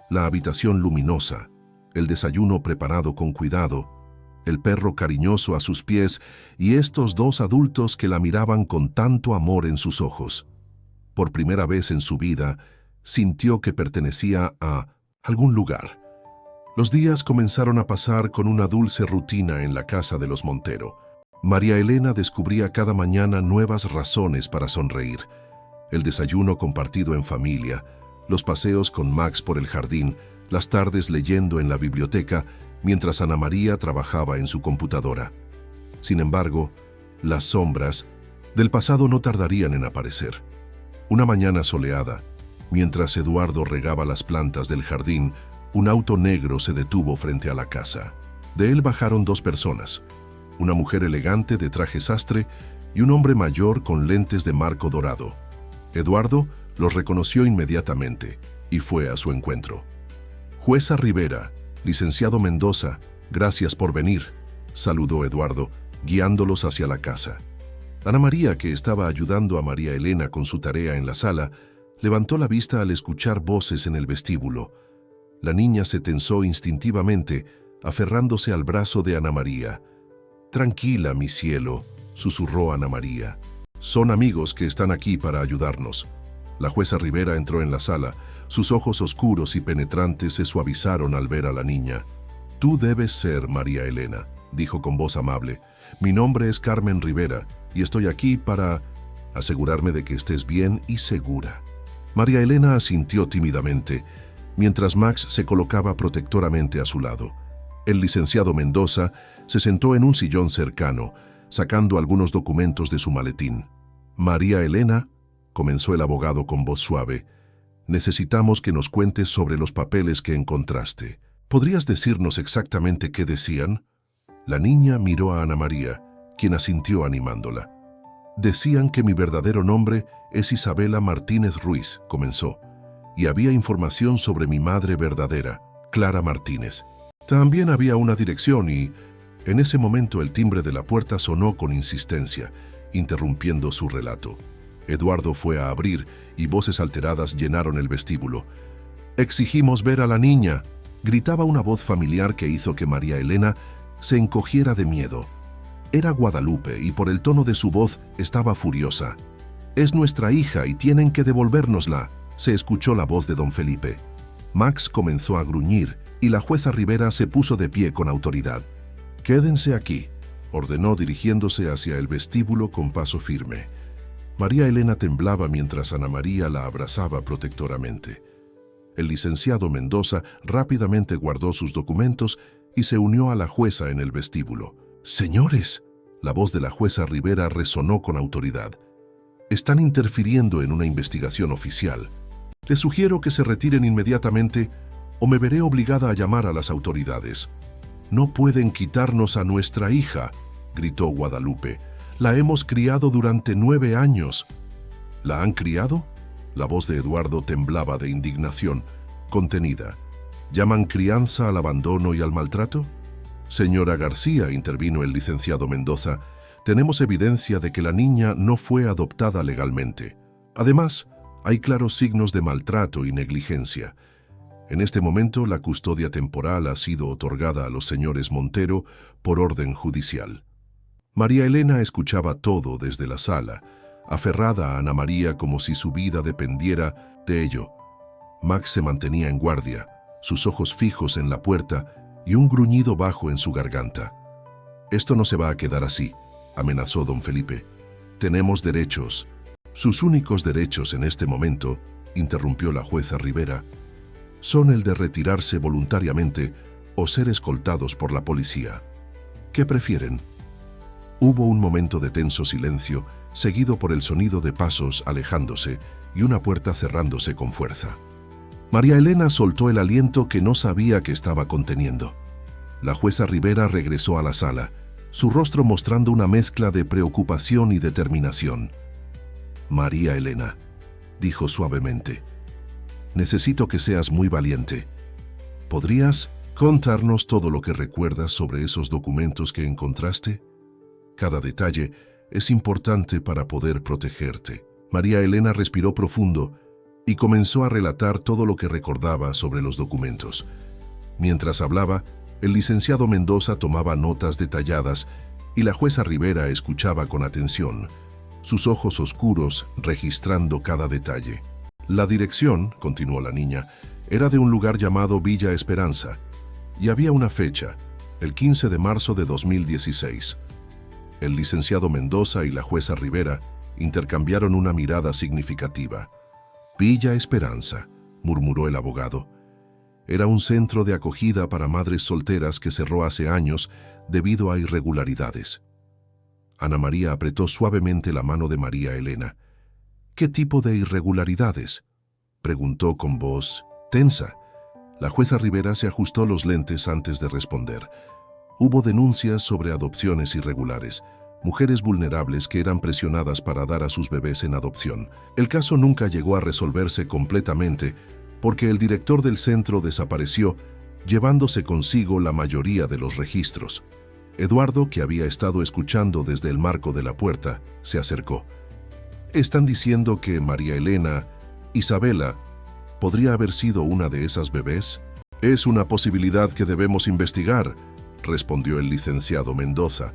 La habitación luminosa, el desayuno preparado con cuidado, el perro cariñoso a sus pies y estos dos adultos que la miraban con tanto amor en sus ojos. Por primera vez en su vida, sintió que pertenecía a algún lugar. Los días comenzaron a pasar con una dulce rutina en la casa de los Montero. María Elena descubría cada mañana nuevas razones para sonreír. El desayuno compartido en familia, los paseos con Max por el jardín, las tardes leyendo en la biblioteca, mientras Ana María trabajaba en su computadora. Sin embargo, las sombras del pasado no tardarían en aparecer. Una mañana soleada, mientras Eduardo regaba las plantas del jardín, un auto negro se detuvo frente a la casa. De él bajaron dos personas, una mujer elegante de traje sastre y un hombre mayor con lentes de marco dorado. Eduardo los reconoció inmediatamente y fue a su encuentro. «Jueza Rivera, licenciado Mendoza, gracias por venir», saludó Eduardo, guiándolos hacia la casa. Ana María, que estaba ayudando a María Elena con su tarea en la sala, levantó la vista al escuchar voces en el vestíbulo. La niña se tensó instintivamente, aferrándose al brazo de Ana María. «Tranquila, mi cielo», susurró Ana María. «Son amigos que están aquí para ayudarnos». La jueza Rivera entró en la sala. Sus ojos oscuros y penetrantes se suavizaron al ver a la niña. «Tú debes ser María Elena», dijo con voz amable. «Mi nombre es Carmen Rivera y estoy aquí para asegurarme de que estés bien y segura». María Elena asintió tímidamente, mientras Max se colocaba protectoramente a su lado. El licenciado Mendoza se sentó en un sillón cercano, sacando algunos documentos de su maletín. «María Elena», comenzó el abogado con voz suave, «necesitamos que nos cuentes sobre los papeles que encontraste. ¿Podrías decirnos exactamente qué decían?». La niña miró a Ana María, quien asintió animándola. Decían que mi verdadero nombre es Isabela Martínez Ruiz, comenzó, y había información sobre mi madre verdadera, Clara Martínez. También había una dirección y, en ese momento, el timbre de la puerta sonó con insistencia, interrumpiendo su relato. Eduardo fue a abrir y voces alteradas llenaron el vestíbulo. «Exigimos ver a la niña», gritaba una voz familiar que hizo que María Elena se encogiera de miedo. Era Guadalupe y por el tono de su voz estaba furiosa. «Es nuestra hija y tienen que devolvérnosla», se escuchó la voz de don Felipe. Max comenzó a gruñir y la jueza Rivera se puso de pie con autoridad. «Quédense aquí», ordenó dirigiéndose hacia el vestíbulo con paso firme. María Elena temblaba mientras Ana María la abrazaba protectoramente. El licenciado Mendoza rápidamente guardó sus documentos y se unió a la jueza en el vestíbulo. «Señores», la voz de la jueza Rivera resonó con autoridad. «Están interfiriendo en una investigación oficial. Les sugiero que se retiren inmediatamente o me veré obligada a llamar a las autoridades». «No pueden quitarnos a nuestra hija», gritó Guadalupe. «La hemos criado durante 9 años». «¿La han criado?». La voz de Eduardo temblaba de indignación, contenida. «¿Llaman crianza al abandono y al maltrato?». «Señora García», intervino el licenciado Mendoza, «tenemos evidencia de que la niña no fue adoptada legalmente. Además, hay claros signos de maltrato y negligencia. En este momento, la custodia temporal ha sido otorgada a los señores Montero por orden judicial». María Elena escuchaba todo desde la sala, aferrada a Ana María como si su vida dependiera de ello. Max se mantenía en guardia, sus ojos fijos en la puerta y un gruñido bajo en su garganta. «Esto no se va a quedar así», amenazó don Felipe. «Tenemos derechos». «Sus únicos derechos en este momento», interrumpió la jueza Rivera, «son el de retirarse voluntariamente o ser escoltados por la policía. ¿Qué prefieren?». Hubo un momento de tenso silencio, seguido por el sonido de pasos alejándose y una puerta cerrándose con fuerza. María Elena soltó el aliento que no sabía que estaba conteniendo. La jueza Rivera regresó a la sala, su rostro mostrando una mezcla de preocupación y determinación. «María Elena», dijo suavemente, «necesito que seas muy valiente. ¿Podrías contarnos todo lo que recuerdas sobre esos documentos que encontraste? Cada detalle es importante para poder protegerte». María Elena respiró profundo y comenzó a relatar todo lo que recordaba sobre los documentos. Mientras hablaba, el licenciado Mendoza tomaba notas detalladas y la jueza Rivera escuchaba con atención, sus ojos oscuros registrando cada detalle. «La dirección», continuó la niña, «era de un lugar llamado Villa Esperanza y había una fecha, el 15 de marzo de 2016. El licenciado Mendoza y la jueza Rivera intercambiaron una mirada significativa. «Villa Esperanza», murmuró el abogado. «Era un centro de acogida para madres solteras que cerró hace años debido a irregularidades». Ana María apretó suavemente la mano de María Elena. «¿Qué tipo de irregularidades?», preguntó con voz tensa. La jueza Rivera se ajustó los lentes antes de responder. «Hubo denuncias sobre adopciones irregulares, mujeres vulnerables que eran presionadas para dar a sus bebés en adopción. El caso nunca llegó a resolverse completamente porque el director del centro desapareció, llevándose consigo la mayoría de los registros». Eduardo, que había estado escuchando desde el marco de la puerta, se acercó. «¿Están diciendo que María Elena, Isabela, podría haber sido una de esas bebés?». «Es una posibilidad que debemos investigar», respondió el licenciado Mendoza.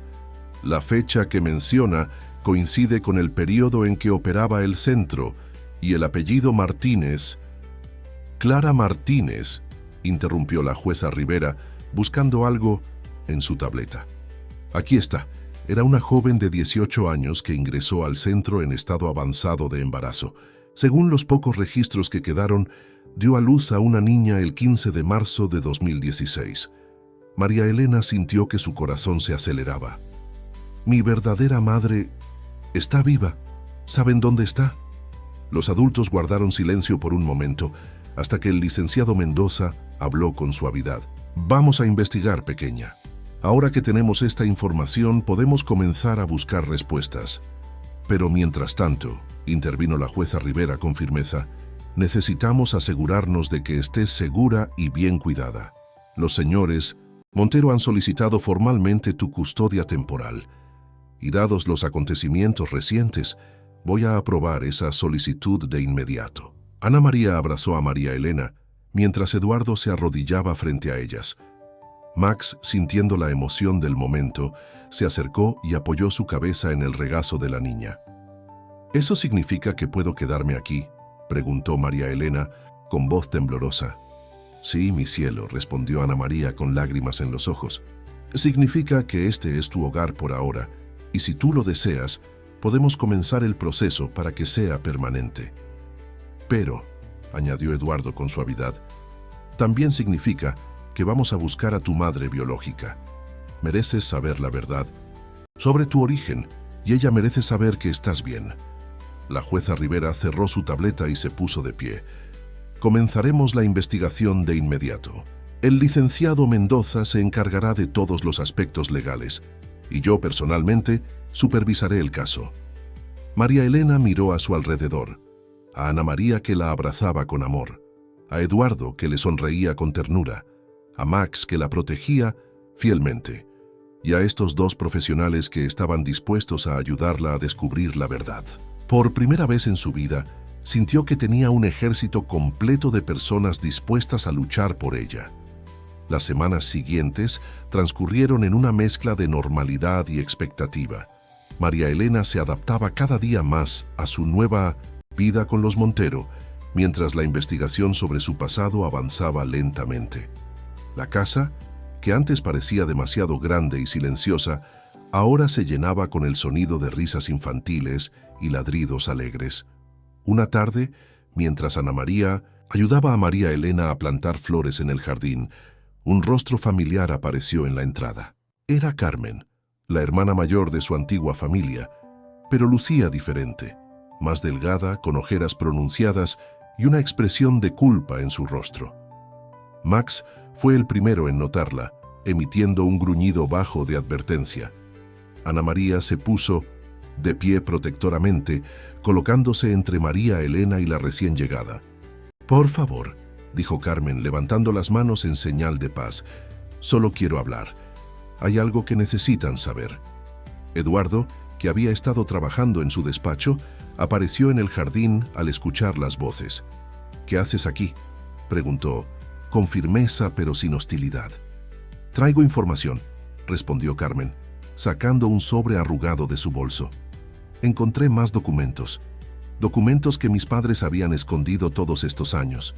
«La fecha que menciona coincide con el periodo en que operaba el centro y el apellido Martínez». «Clara Martínez», interrumpió la jueza Rivera, buscando algo en su tableta. «Aquí está. Era una joven de 18 años que ingresó al centro en estado avanzado de embarazo. Según los pocos registros que quedaron, dio a luz a una niña el 15 de marzo de 2016. María Elena sintió que su corazón se aceleraba. «Mi verdadera madre está viva. ¿Saben dónde está?». Los adultos guardaron silencio por un momento, hasta que el licenciado Mendoza habló con suavidad. «Vamos a investigar, pequeña. Ahora que tenemos esta información, podemos comenzar a buscar respuestas. Pero mientras tanto, intervino la jueza Rivera con firmeza, necesitamos asegurarnos de que estés segura y bien cuidada. Los señores Montero han solicitado formalmente tu custodia temporal, y dados los acontecimientos recientes, voy a aprobar esa solicitud de inmediato. Ana María abrazó a María Elena, mientras Eduardo se arrodillaba frente a ellas. Max, sintiendo la emoción del momento, se acercó y apoyó su cabeza en el regazo de la niña. ¿Eso significa que puedo quedarme aquí?, preguntó María Elena con voz temblorosa. Sí, mi cielo, respondió Ana María con lágrimas en los ojos. Significa que este es tu hogar por ahora, y si tú lo deseas, podemos comenzar el proceso para que sea permanente. Pero, añadió Eduardo con suavidad, también significa que vamos a buscar a tu madre biológica. Mereces saber la verdad sobre tu origen, y ella merece saber que estás bien. La jueza Rivera cerró su tableta y se puso de pie. Comenzaremos la investigación de inmediato. El licenciado Mendoza se encargará de todos los aspectos legales, y yo personalmente supervisaré el caso. María Elena miró a su alrededor, a Ana María que la abrazaba con amor, a Eduardo que le sonreía con ternura, a Max que la protegía fielmente, y a estos dos profesionales que estaban dispuestos a ayudarla a descubrir la verdad. Por primera vez en su vida, sintió que tenía un ejército completo de personas dispuestas a luchar por ella. Las semanas siguientes transcurrieron en una mezcla de normalidad y expectativa. María Elena se adaptaba cada día más a su nueva vida con los Montero, mientras la investigación sobre su pasado avanzaba lentamente. La casa, que antes parecía demasiado grande y silenciosa, ahora se llenaba con el sonido de risas infantiles y ladridos alegres. Una tarde, mientras Ana María ayudaba a María Elena a plantar flores en el jardín, un rostro familiar apareció en la entrada. Era Carmen, la hermana mayor de su antigua familia, pero lucía diferente, más delgada, con ojeras pronunciadas y una expresión de culpa en su rostro. Max fue el primero en notarla, emitiendo un gruñido bajo de advertencia. Ana María se puso de pie protectoramente, colocándose entre María Elena y la recién llegada. «Por favor», dijo Carmen, levantando las manos en señal de paz. «Solo quiero hablar. Hay algo que necesitan saber». Eduardo, que había estado trabajando en su despacho, apareció en el jardín al escuchar las voces. «¿Qué haces aquí?», preguntó, con firmeza pero sin hostilidad. «Traigo información», respondió Carmen, sacando un sobre arrugado de su bolso. «Encontré más documentos que mis padres habían escondido todos estos años».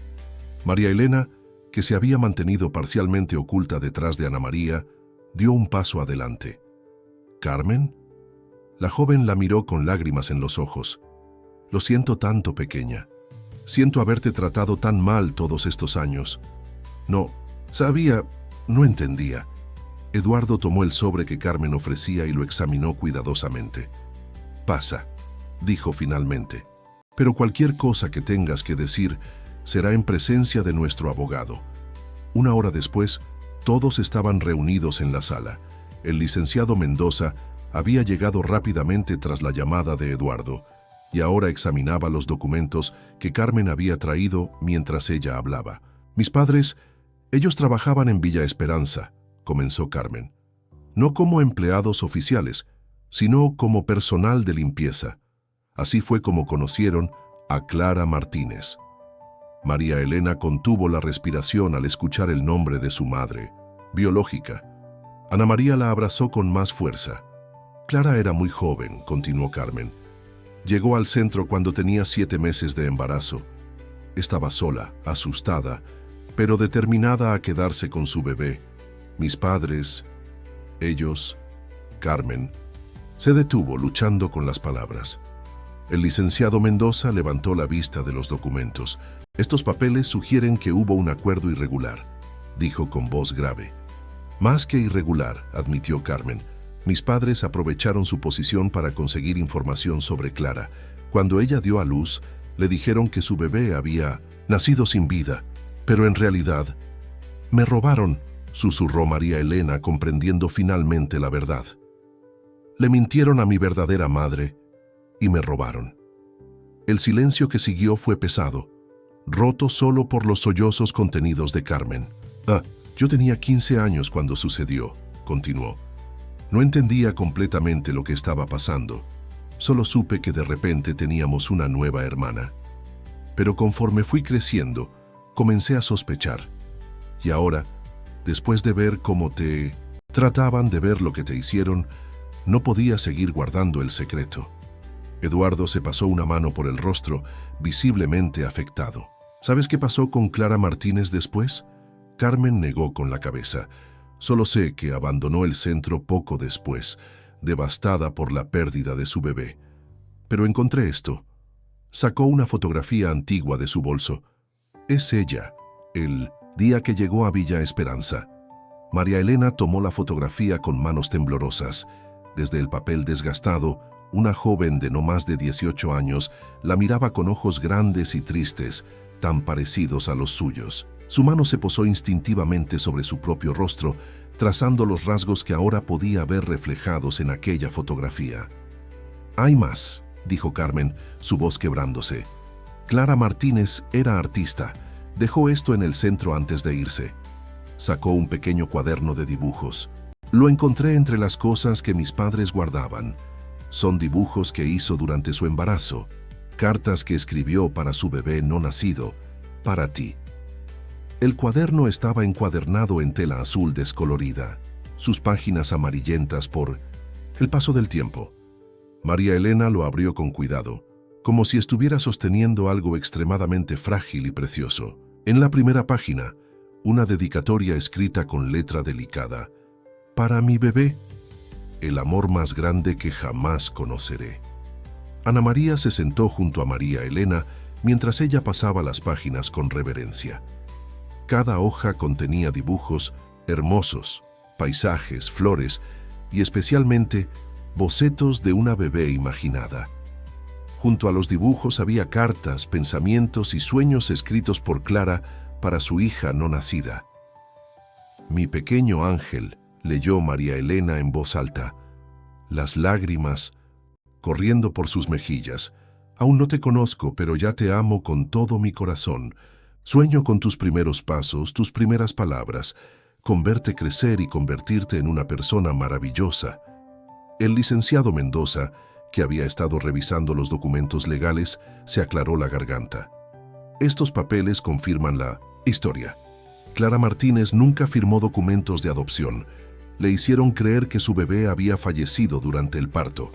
María Elena, que se había mantenido parcialmente oculta detrás de Ana María, dio un paso adelante. «¿Carmen?». La joven la miró con lágrimas en los ojos. «Lo siento tanto, pequeña. Siento haberte tratado tan mal todos estos años. No entendía». Eduardo tomó el sobre que Carmen ofrecía y lo examinó cuidadosamente. «Pasa», dijo finalmente. «Pero cualquier cosa que tengas que decir será en presencia de nuestro abogado». Una hora después, todos estaban reunidos en la sala. El licenciado Mendoza había llegado rápidamente tras la llamada de Eduardo y ahora examinaba los documentos que Carmen había traído mientras ella hablaba. «Mis padres, ellos trabajaban en Villa Esperanza», comenzó Carmen. «No como empleados oficiales, sino como personal de limpieza. Así fue como conocieron a Clara Martínez». María Elena contuvo la respiración al escuchar el nombre de su madre, biológica. Ana María la abrazó con más fuerza. «Clara era muy joven», continuó Carmen. «Llegó al centro cuando tenía 7 meses de embarazo. Estaba sola, asustada, pero determinada a quedarse con su bebé. Mis padres, ellos...». Carmen se detuvo luchando con las palabras. El licenciado Mendoza levantó la vista de los documentos. «Estos papeles sugieren que hubo un acuerdo irregular», dijo con voz grave. «Más que irregular», admitió Carmen. «Mis padres aprovecharon su posición para conseguir información sobre Clara. Cuando ella dio a luz, le dijeron que su bebé había nacido sin vida, pero en realidad me robaron», susurró María Elena, comprendiendo finalmente la verdad. «Le mintieron a mi verdadera madre y me robaron. El silencio que siguió fue pesado, roto solo por los sollozos contenidos de Carmen. Yo tenía 15 años cuando sucedió, continuó. No entendía completamente lo que estaba pasando. Solo supe que de repente teníamos una nueva hermana. Pero conforme fui creciendo, comencé a sospechar. Y ahora, después de ver cómo te trataban, de ver lo que te hicieron, no podía seguir guardando el secreto. Eduardo se pasó una mano por el rostro, visiblemente afectado. ¿Sabes qué pasó con Clara Martínez después? Carmen negó con la cabeza. Solo sé que abandonó el centro poco después, devastada por la pérdida de su bebé. Pero encontré esto. Sacó una fotografía antigua de su bolso. Es ella, el día que llegó a Villa Esperanza. María Elena tomó la fotografía con manos temblorosas. Desde el papel desgastado, una joven de no más de 18 años la miraba con ojos grandes y tristes, tan parecidos a los suyos. Su mano se posó instintivamente sobre su propio rostro, trazando los rasgos que ahora podía ver reflejados en aquella fotografía. «Hay más», dijo Carmen, su voz quebrándose. Clara Martínez era artista. Dejó esto en el centro antes de irse. Sacó un pequeño cuaderno de dibujos. Lo encontré entre las cosas que mis padres guardaban. Son dibujos que hizo durante su embarazo, cartas que escribió para su bebé no nacido, para ti. El cuaderno estaba encuadernado en tela azul descolorida, sus páginas amarillentas por el paso del tiempo. María Elena lo abrió con cuidado, como si estuviera sosteniendo algo extremadamente frágil y precioso. En la primera página, una dedicatoria escrita con letra delicada. Para mi bebé, el amor más grande que jamás conoceré. Ana María se sentó junto a María Elena mientras ella pasaba las páginas con reverencia. Cada hoja contenía dibujos hermosos, paisajes, flores y especialmente bocetos de una bebé imaginada. Junto a los dibujos había cartas, pensamientos y sueños escritos por Clara para su hija no nacida. Mi pequeño ángel, leyó María Elena en voz alta, las lágrimas corriendo por sus mejillas. Aún no te conozco, pero ya te amo con todo mi corazón. Sueño con tus primeros pasos, tus primeras palabras, con verte crecer y convertirte en una persona maravillosa. El licenciado Mendoza, que había estado revisando los documentos legales, se aclaró la garganta. Estos papeles confirman la historia. Clara Martínez nunca firmó documentos de adopción. Le hicieron creer que su bebé había fallecido durante el parto.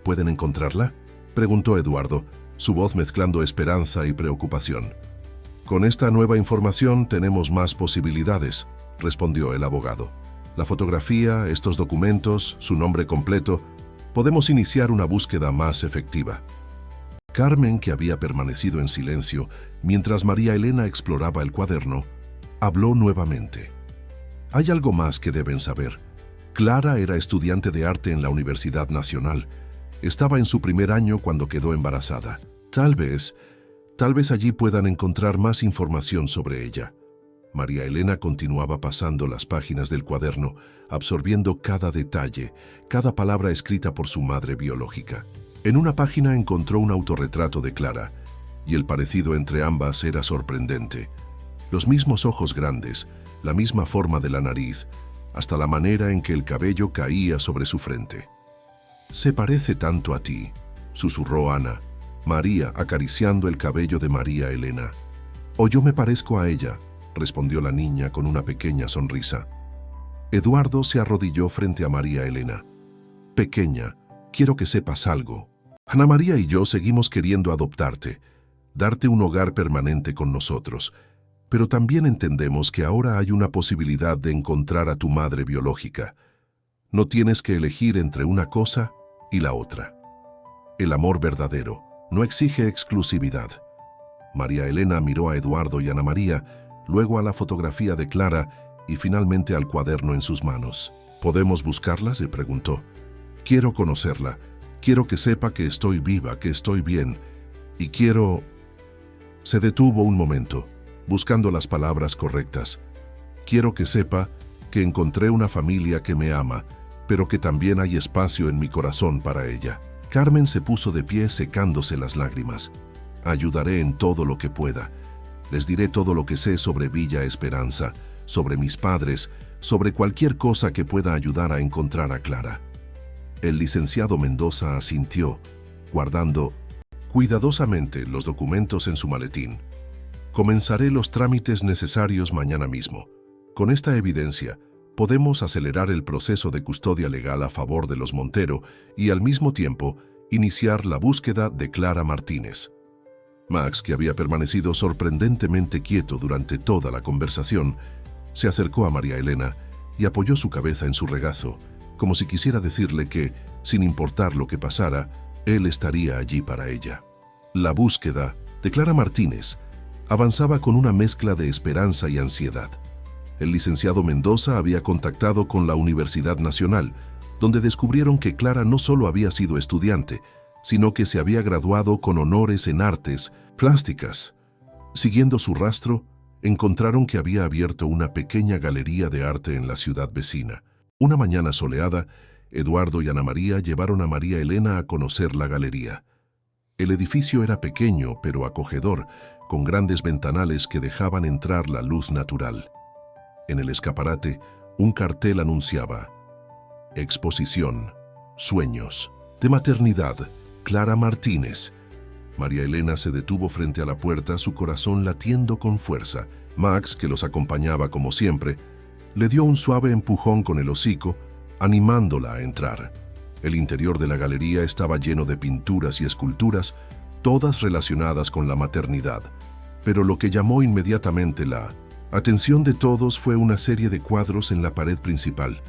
¿Pueden encontrarla?, preguntó Eduardo, su voz mezclando esperanza y preocupación. Con esta nueva información tenemos más posibilidades, respondió el abogado. La fotografía, estos documentos, su nombre completo, podemos iniciar una búsqueda más efectiva. Carmen, que había permanecido en silencio mientras María Elena exploraba el cuaderno, habló nuevamente. Hay algo más que deben saber. Clara era estudiante de arte en la Universidad Nacional. Estaba en su primer año cuando quedó embarazada. Tal vez allí puedan encontrar más información sobre ella. María Elena continuaba pasando las páginas del cuaderno, absorbiendo cada detalle, cada palabra escrita por su madre biológica. En una página encontró un autorretrato de Clara, y el parecido entre ambas era sorprendente. Los mismos ojos grandes, la misma forma de la nariz, hasta la manera en que el cabello caía sobre su frente. «Se parece tanto a ti», susurró Ana, María acariciando el cabello de María Elena. «O yo me parezco a ella», respondió la niña con una pequeña sonrisa. Eduardo se arrodilló frente a María Elena. «Pequeña, quiero que sepas algo. Ana María y yo seguimos queriendo adoptarte, darte un hogar permanente con nosotros, pero también entendemos que ahora hay una posibilidad de encontrar a tu madre biológica. No tienes que elegir entre una cosa y la otra. El amor verdadero no exige exclusividad». María Elena miró a Eduardo y Ana María, luego a la fotografía de Clara y finalmente al cuaderno en sus manos. «¿Podemos buscarla?», se preguntó. «Quiero conocerla. Quiero que sepa que estoy viva, que estoy bien. Y quiero...» Se detuvo un momento, buscando las palabras correctas. «Quiero que sepa que encontré una familia que me ama, pero que también hay espacio en mi corazón para ella». Carmen se puso de pie secándose las lágrimas. Ayudaré en todo lo que pueda. Les diré todo lo que sé sobre Villa Esperanza, sobre mis padres, sobre cualquier cosa que pueda ayudar a encontrar a Clara. El licenciado Mendoza asintió, guardando cuidadosamente los documentos en su maletín. Comenzaré los trámites necesarios mañana mismo. Con esta evidencia, podemos acelerar el proceso de custodia legal a favor de los Montero y al mismo tiempo iniciar la búsqueda de Clara Martínez. Max, que había permanecido sorprendentemente quieto durante toda la conversación, se acercó a María Elena y apoyó su cabeza en su regazo, como si quisiera decirle que, sin importar lo que pasara, él estaría allí para ella. La búsqueda de Clara Martínez avanzaba con una mezcla de esperanza y ansiedad. El licenciado Mendoza había contactado con la Universidad Nacional, donde descubrieron que Clara no solo había sido estudiante, sino que se había graduado con honores en artes plásticas. Siguiendo su rastro, encontraron que había abierto una pequeña galería de arte en la ciudad vecina. Una mañana soleada, Eduardo y Ana María llevaron a María Elena a conocer la galería. El edificio era pequeño pero acogedor, con grandes ventanales que dejaban entrar la luz natural. En el escaparate, un cartel anunciaba: Exposición, Sueños, de Maternidad, Clara Martínez. María Elena se detuvo frente a la puerta, su corazón latiendo con fuerza. Max, que los acompañaba como siempre, le dio un suave empujón con el hocico, animándola a entrar. El interior de la galería estaba lleno de pinturas y esculturas, todas relacionadas con la maternidad. Pero lo que llamó inmediatamente la atención de todos fue una serie de cuadros en la pared principal.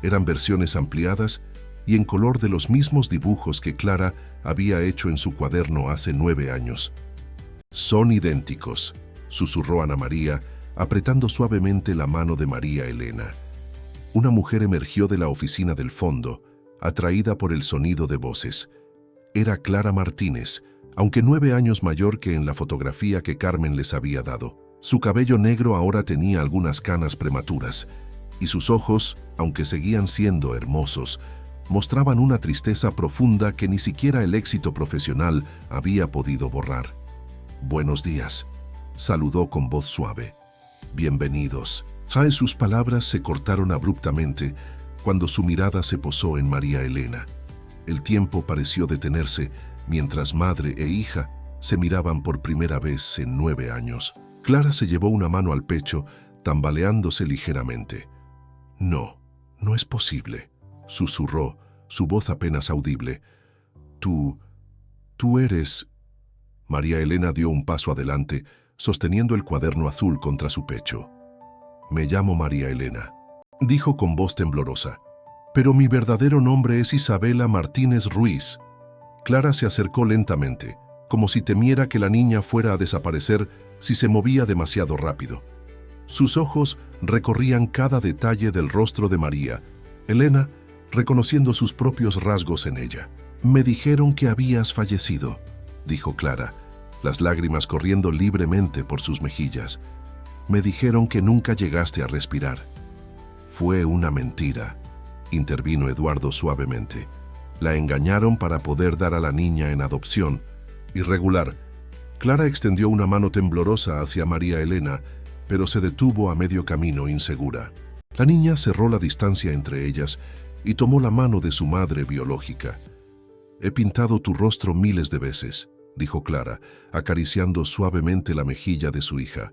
Eran versiones ampliadas y en color de los mismos dibujos que Clara había hecho en su cuaderno hace 9 años. «Son idénticos», susurró Ana María, apretando suavemente la mano de María Elena. Una mujer emergió de la oficina del fondo, atraída por el sonido de voces. Era Clara Martínez, aunque 9 años mayor que en la fotografía que Carmen les había dado. Su cabello negro ahora tenía algunas canas prematuras, y sus ojos, aunque seguían siendo hermosos, mostraban una tristeza profunda que ni siquiera el éxito profesional había podido borrar. «Buenos días», saludó con voz suave. «Bienvenidos». Sus palabras se cortaron abruptamente cuando su mirada se posó en María Elena. El tiempo pareció detenerse mientras madre e hija se miraban por primera vez en 9 años. Clara se llevó una mano al pecho, tambaleándose ligeramente. «No, no es posible», susurró, su voz apenas audible. Tú eres...» María Elena dio un paso adelante, sosteniendo el cuaderno azul contra su pecho. «Me llamo María Elena», dijo con voz temblorosa. «Pero mi verdadero nombre es Isabela Martínez Ruiz». Clara se acercó lentamente, como si temiera que la niña fuera a desaparecer si se movía demasiado rápido. Sus ojos recorrían cada detalle del rostro de María Elena, reconociendo sus propios rasgos en ella. «Me dijeron que habías fallecido», dijo Clara, las lágrimas corriendo libremente por sus mejillas. «Me dijeron que nunca llegaste a respirar». «Fue una mentira», intervino Eduardo suavemente. «La engañaron para poder dar a la niña en adopción. Irregular». Clara extendió una mano temblorosa hacia María Elena, pero se detuvo a medio camino insegura. La niña cerró la distancia entre ellas y tomó la mano de su madre biológica. «He pintado tu rostro miles de veces», dijo Clara, acariciando suavemente la mejilla de su hija.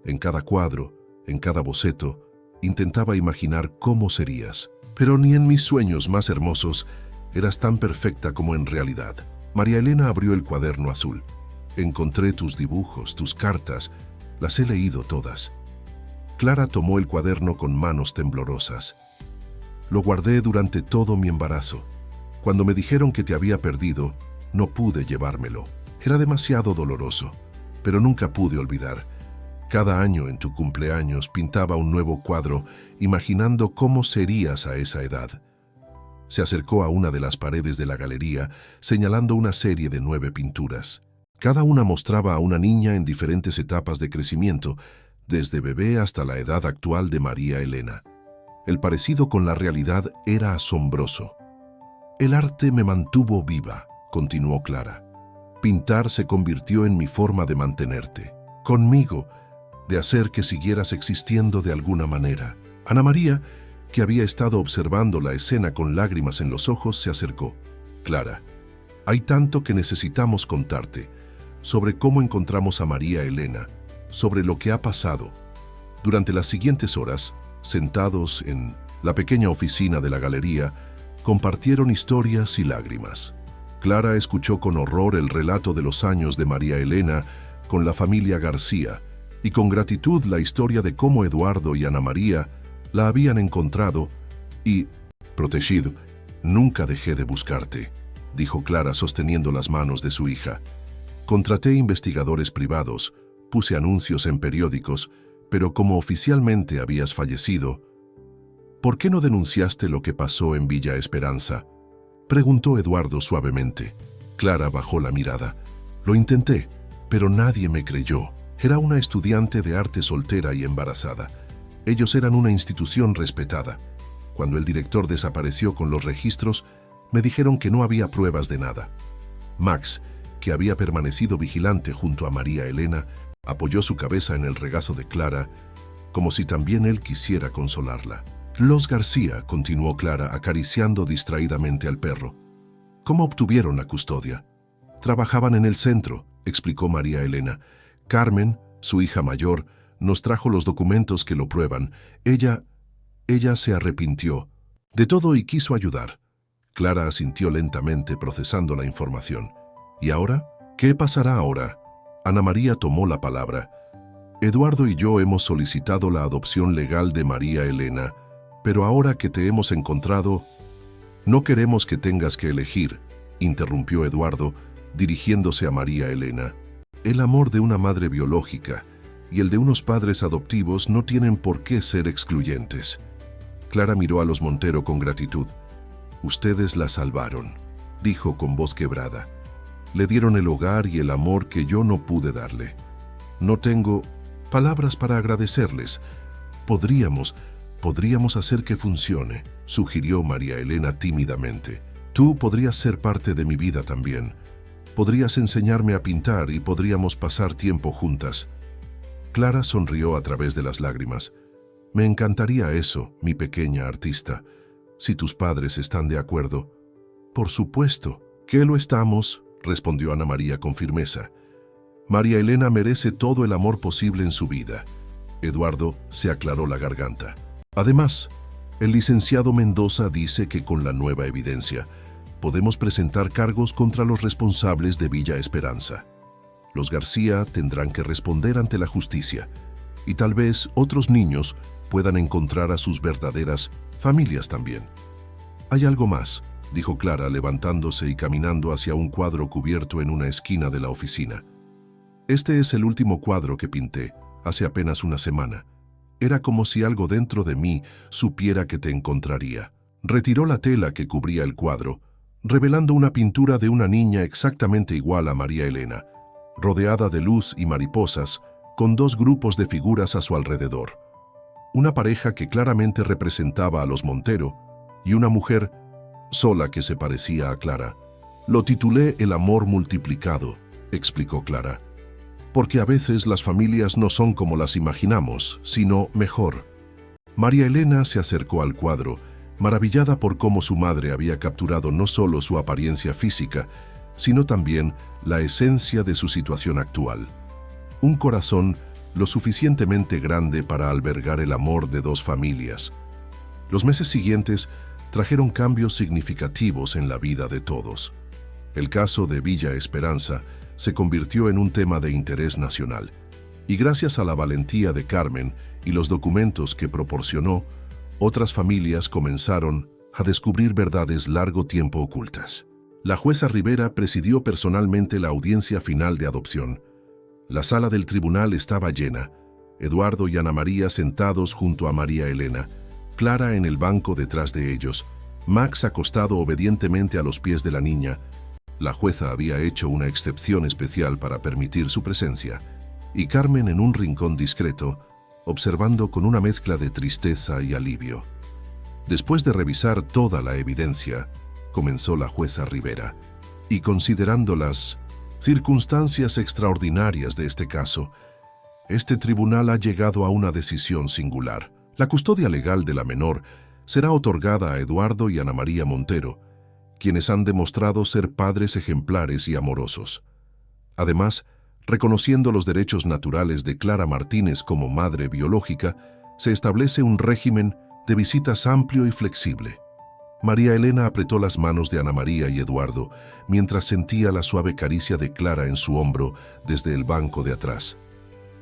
En cada cuadro, en cada boceto, intentaba imaginar cómo serías. Pero ni en mis sueños más hermosos eras tan perfecta como en realidad. María Elena abrió el cuaderno azul. «Encontré tus dibujos, tus cartas, las he leído todas». Clara tomó el cuaderno con manos temblorosas. «Lo guardé durante todo mi embarazo. Cuando me dijeron que te había perdido, no pude llevármelo. Era demasiado doloroso, pero nunca pude olvidar. Cada año en tu cumpleaños pintaba un nuevo cuadro, imaginando cómo serías a esa edad». Se acercó a una de las paredes de la galería, señalando una serie de 9 pinturas. Cada una mostraba a una niña en diferentes etapas de crecimiento, desde bebé hasta la edad actual de María Elena. El parecido con la realidad era asombroso. El arte me mantuvo viva, continuó Clara. Pintar se convirtió en mi forma de mantenerte, conmigo, de hacer que siguieras existiendo de alguna manera. Ana María, que había estado observando la escena con lágrimas en los ojos, se acercó. Clara, hay tanto que necesitamos contarte, sobre cómo encontramos a María Elena, sobre lo que ha pasado. Durante las siguientes horas, sentados en la pequeña oficina de la galería, compartieron historias y lágrimas. Clara escuchó con horror el relato de los años de María Elena con la familia García y con gratitud la historia de cómo Eduardo y Ana María la habían encontrado y protegido. Nunca dejé de buscarte, dijo Clara sosteniendo las manos de su hija. Contraté investigadores privados, puse anuncios en periódicos, pero como oficialmente habías fallecido, ¿por qué no denunciaste lo que pasó en Villa Esperanza?, preguntó Eduardo suavemente. Clara bajó la mirada. Lo intenté, pero nadie me creyó. Era una estudiante de arte soltera y embarazada. Ellos eran una institución respetada. Cuando el director desapareció con los registros, me dijeron que no había pruebas de nada. Max, que había permanecido vigilante junto a María Elena, apoyó su cabeza en el regazo de Clara, como si también él quisiera consolarla. Los García, continuó Clara, acariciando distraídamente al perro. ¿Cómo obtuvieron la custodia? Trabajaban en el centro, explicó María Elena. Carmen, su hija mayor, nos trajo los documentos que lo prueban. Ella se arrepintió de todo y quiso ayudar. Clara asintió lentamente procesando la información. ¿Y ahora? ¿Qué pasará ahora? Ana María tomó la palabra. Eduardo y yo hemos solicitado la adopción legal de María Elena, pero ahora que te hemos encontrado, no queremos que tengas que elegir, interrumpió Eduardo, dirigiéndose a María Elena. El amor de una madre biológica y el de unos padres adoptivos no tienen por qué ser excluyentes. Clara miró a los Montero con gratitud. Ustedes la salvaron, dijo con voz quebrada. Le dieron el hogar y el amor que yo no pude darle. No tengo palabras para agradecerles. Podríamos hacer que funcione, sugirió María Elena tímidamente. Tú podrías ser parte de mi vida también. Podrías enseñarme a pintar y podríamos pasar tiempo juntas. Clara sonrió a través de las lágrimas. Me encantaría eso, mi pequeña artista. Si tus padres están de acuerdo. Por supuesto que lo estamos, respondió Ana María con firmeza. María Elena merece todo el amor posible en su vida. Eduardo se aclaró la garganta. Además, el licenciado Mendoza dice que con la nueva evidencia podemos presentar cargos contra los responsables de Villa Esperanza. Los García tendrán que responder ante la justicia y tal vez otros niños puedan encontrar a sus verdaderas familias también. Hay algo más, dijo Clara levantándose y caminando hacia un cuadro cubierto en una esquina de la oficina. Este es el último cuadro que pinté hace apenas una semana. Era como si algo dentro de mí supiera que te encontraría. Retiró la tela que cubría el cuadro, revelando una pintura de una niña exactamente igual a María Elena, rodeada de luz y mariposas, con dos grupos de figuras a su alrededor. Una pareja que claramente representaba a los Montero y una mujer sola que se parecía a Clara. Lo titulé El amor multiplicado, explicó Clara, porque a veces las familias no son como las imaginamos, sino mejor. María Elena se acercó al cuadro, maravillada por cómo su madre había capturado no solo su apariencia física, sino también la esencia de su situación actual. Un corazón lo suficientemente grande para albergar el amor de dos familias. Los meses siguientes trajeron cambios significativos en la vida de todos. El caso de Villa Esperanza se convirtió en un tema de interés nacional, y gracias a la valentía de Carmen y los documentos que proporcionó, otras familias comenzaron a descubrir verdades largo tiempo ocultas. La jueza Rivera presidió personalmente la audiencia final de adopción. La sala del tribunal estaba llena, Eduardo y Ana María sentados junto a María Elena, Clara en el banco detrás de ellos, Max acostado obedientemente a los pies de la niña. La jueza había hecho una excepción especial para permitir su presencia, y Carmen en un rincón discreto, observando con una mezcla de tristeza y alivio. Después de revisar toda la evidencia, comenzó la jueza Rivera, y considerando las circunstancias extraordinarias de este caso, este tribunal ha llegado a una decisión singular. La custodia legal de la menor será otorgada a Eduardo y Ana María Montero, quienes han demostrado ser padres ejemplares y amorosos. Además, reconociendo los derechos naturales de Clara Martínez como madre biológica, se establece un régimen de visitas amplio y flexible. María Elena apretó las manos de Ana María y Eduardo mientras sentía la suave caricia de Clara en su hombro desde el banco de atrás.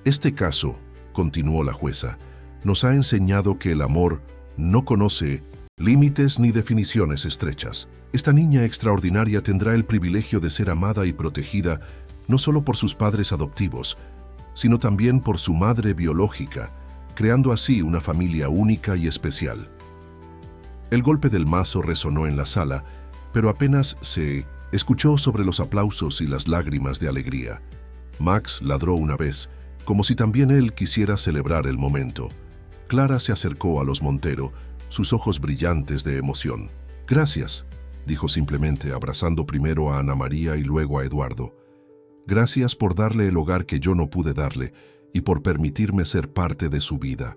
Este caso, continuó la jueza, nos ha enseñado que el amor no conoce límites ni definiciones estrechas. Esta niña extraordinaria tendrá el privilegio de ser amada y protegida no solo por sus padres adoptivos, sino también por su madre biológica, creando así una familia única y especial. El golpe del mazo resonó en la sala, pero apenas se escuchó sobre los aplausos y las lágrimas de alegría. Max ladró una vez, como si también él quisiera celebrar el momento. Clara se acercó a los Montero, sus ojos brillantes de emoción. «Gracias», dijo simplemente, abrazando primero a Ana María y luego a Eduardo. «Gracias por darle el hogar que yo no pude darle y por permitirme ser parte de su vida».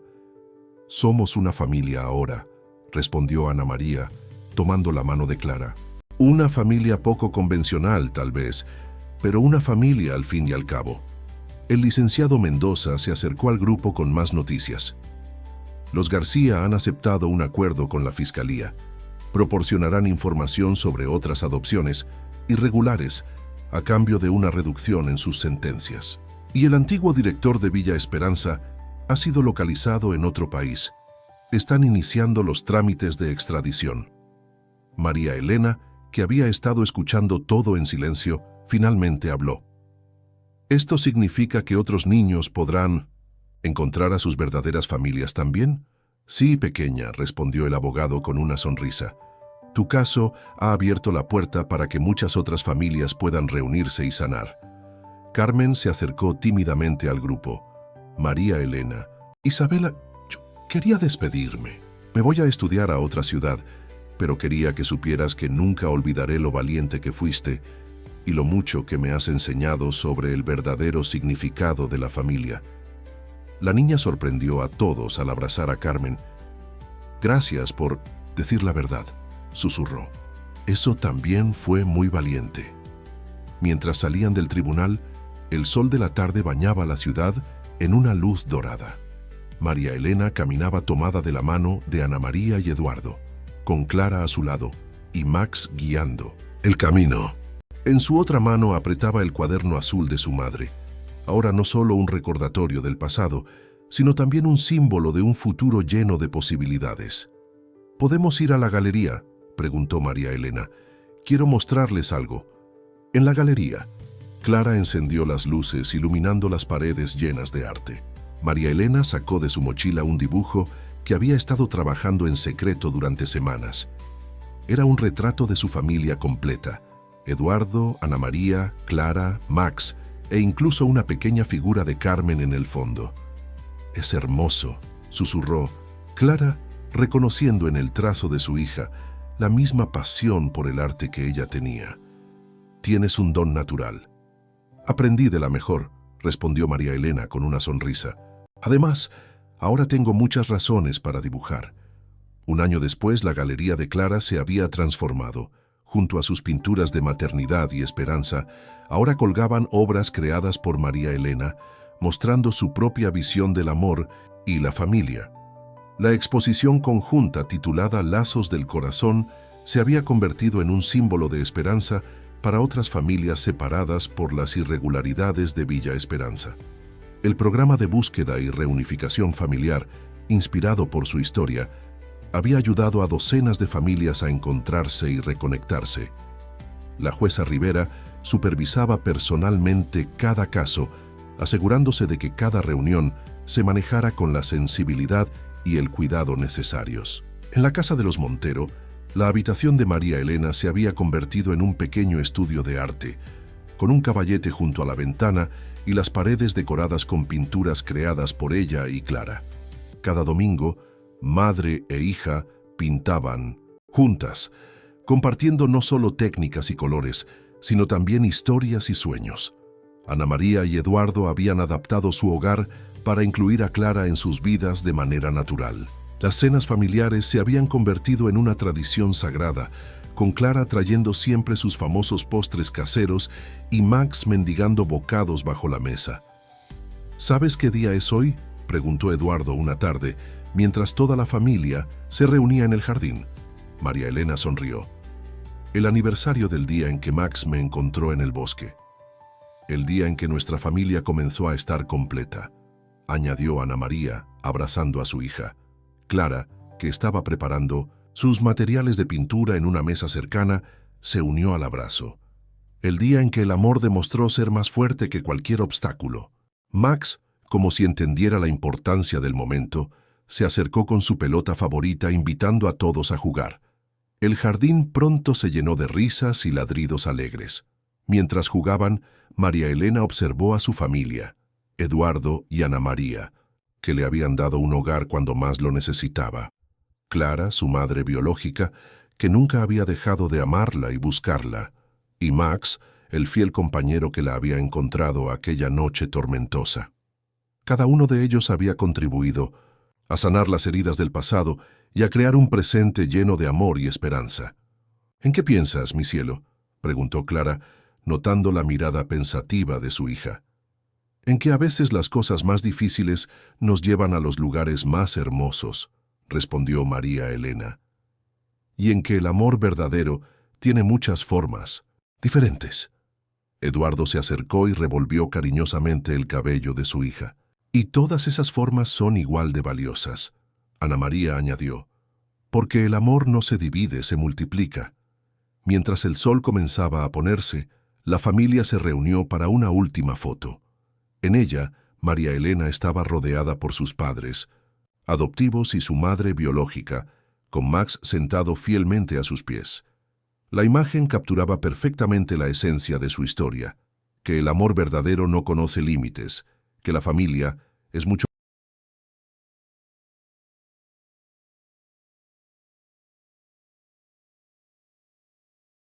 «Somos una familia ahora», respondió Ana María, tomando la mano de Clara. «Una familia poco convencional, tal vez, pero una familia al fin y al cabo». El licenciado Mendoza se acercó al grupo con más noticias. Los García han aceptado un acuerdo con la Fiscalía. Proporcionarán información sobre otras adopciones irregulares a cambio de una reducción en sus sentencias. Y el antiguo director de Villa Esperanza ha sido localizado en otro país. Están iniciando los trámites de extradición. María Elena, que había estado escuchando todo en silencio, finalmente habló. ¿Esto significa que otros niños podrán encontrar a sus verdaderas familias también? Sí, pequeña, respondió el abogado con una sonrisa. Tu caso ha abierto la puerta para que muchas otras familias puedan reunirse y sanar. Carmen se acercó tímidamente al grupo. María Elena, Isabela, yo quería despedirme. Me voy a estudiar a otra ciudad, pero quería que supieras que nunca olvidaré lo valiente que fuiste y lo mucho que me has enseñado sobre el verdadero significado de la familia. La niña sorprendió a todos al abrazar a Carmen. Gracias por decir la verdad, susurró. Eso también fue muy valiente. Mientras salían del tribunal, el sol de la tarde bañaba la ciudad en una luz dorada. María Elena caminaba tomada de la mano de Ana María y Eduardo, con Clara a su lado y Max guiando el camino. En su otra mano apretaba el cuaderno azul de su madre, ahora no solo un recordatorio del pasado, sino también un símbolo de un futuro lleno de posibilidades. ¿Podemos ir a la galería?, preguntó María Elena. Quiero mostrarles algo. En la galería, Clara encendió las luces, iluminando las paredes llenas de arte. María Elena sacó de su mochila un dibujo que había estado trabajando en secreto durante semanas. Era un retrato de su familia completa. Eduardo, Ana María, Clara, Max e incluso una pequeña figura de Carmen en el fondo. «Es hermoso», susurró Clara, reconociendo en el trazo de su hija la misma pasión por el arte que ella tenía. «Tienes un don natural». «Aprendí de la mejor», respondió María Elena con una sonrisa. «Además, ahora tengo muchas razones para dibujar». Un año después, la galería de Clara se había transformado. Junto a sus pinturas de maternidad y esperanza, ahora colgaban obras creadas por María Elena, mostrando su propia visión del amor y la familia. La exposición conjunta, titulada Lazos del Corazón, se había convertido en un símbolo de esperanza para otras familias separadas por las irregularidades de Villa Esperanza. El programa de búsqueda y reunificación familiar, inspirado por su historia, había ayudado a docenas de familias a encontrarse y reconectarse. La jueza Rivera supervisaba personalmente cada caso, asegurándose de que cada reunión se manejara con la sensibilidad y el cuidado necesarios. En la casa de los Montero, la habitación de María Elena se había convertido en un pequeño estudio de arte, con un caballete junto a la ventana y las paredes decoradas con pinturas creadas por ella y Clara. Cada domingo, madre e hija pintaban juntas, compartiendo no solo técnicas y colores, sino también historias y sueños. Ana María y Eduardo habían adaptado su hogar para incluir a Clara en sus vidas de manera natural. Las cenas familiares se habían convertido en una tradición sagrada, con Clara trayendo siempre sus famosos postres caseros y Max mendigando bocados bajo la mesa. ¿Sabes qué día es hoy?, preguntó Eduardo una tarde, mientras toda la familia se reunía en el jardín. María Elena sonrió. El aniversario del día en que Max me encontró en el bosque. El día en que nuestra familia comenzó a estar completa, añadió Ana María, abrazando a su hija. Clara, que estaba preparando sus materiales de pintura en una mesa cercana, se unió al abrazo. El día en que el amor demostró ser más fuerte que cualquier obstáculo. Max, como si entendiera la importancia del momento, se acercó con su pelota favorita invitando a todos a jugar. El jardín pronto se llenó de risas y ladridos alegres. Mientras jugaban, María Elena observó a su familia, Eduardo y Ana María, que le habían dado un hogar cuando más lo necesitaba. Clara, su madre biológica, que nunca había dejado de amarla y buscarla, y Max, el fiel compañero que la había encontrado aquella noche tormentosa. Cada uno de ellos había contribuido a sanar las heridas del pasado y a crear un presente lleno de amor y esperanza. ¿En qué piensas, mi cielo?, preguntó Clara, notando la mirada pensativa de su hija. En que a veces las cosas más difíciles nos llevan a los lugares más hermosos, respondió María Elena. Y en que el amor verdadero tiene muchas formas, diferentes. Eduardo se acercó y revolvió cariñosamente el cabello de su hija. Y todas esas formas son igual de valiosas, Ana María añadió, porque el amor no se divide, se multiplica. Mientras el sol comenzaba a ponerse, la familia se reunió para una última foto. En ella, María Elena estaba rodeada por sus padres, adoptivos y su madre biológica, con Max sentado fielmente a sus pies. La imagen capturaba perfectamente la esencia de su historia, que el amor verdadero no conoce límites, que la familia es mucho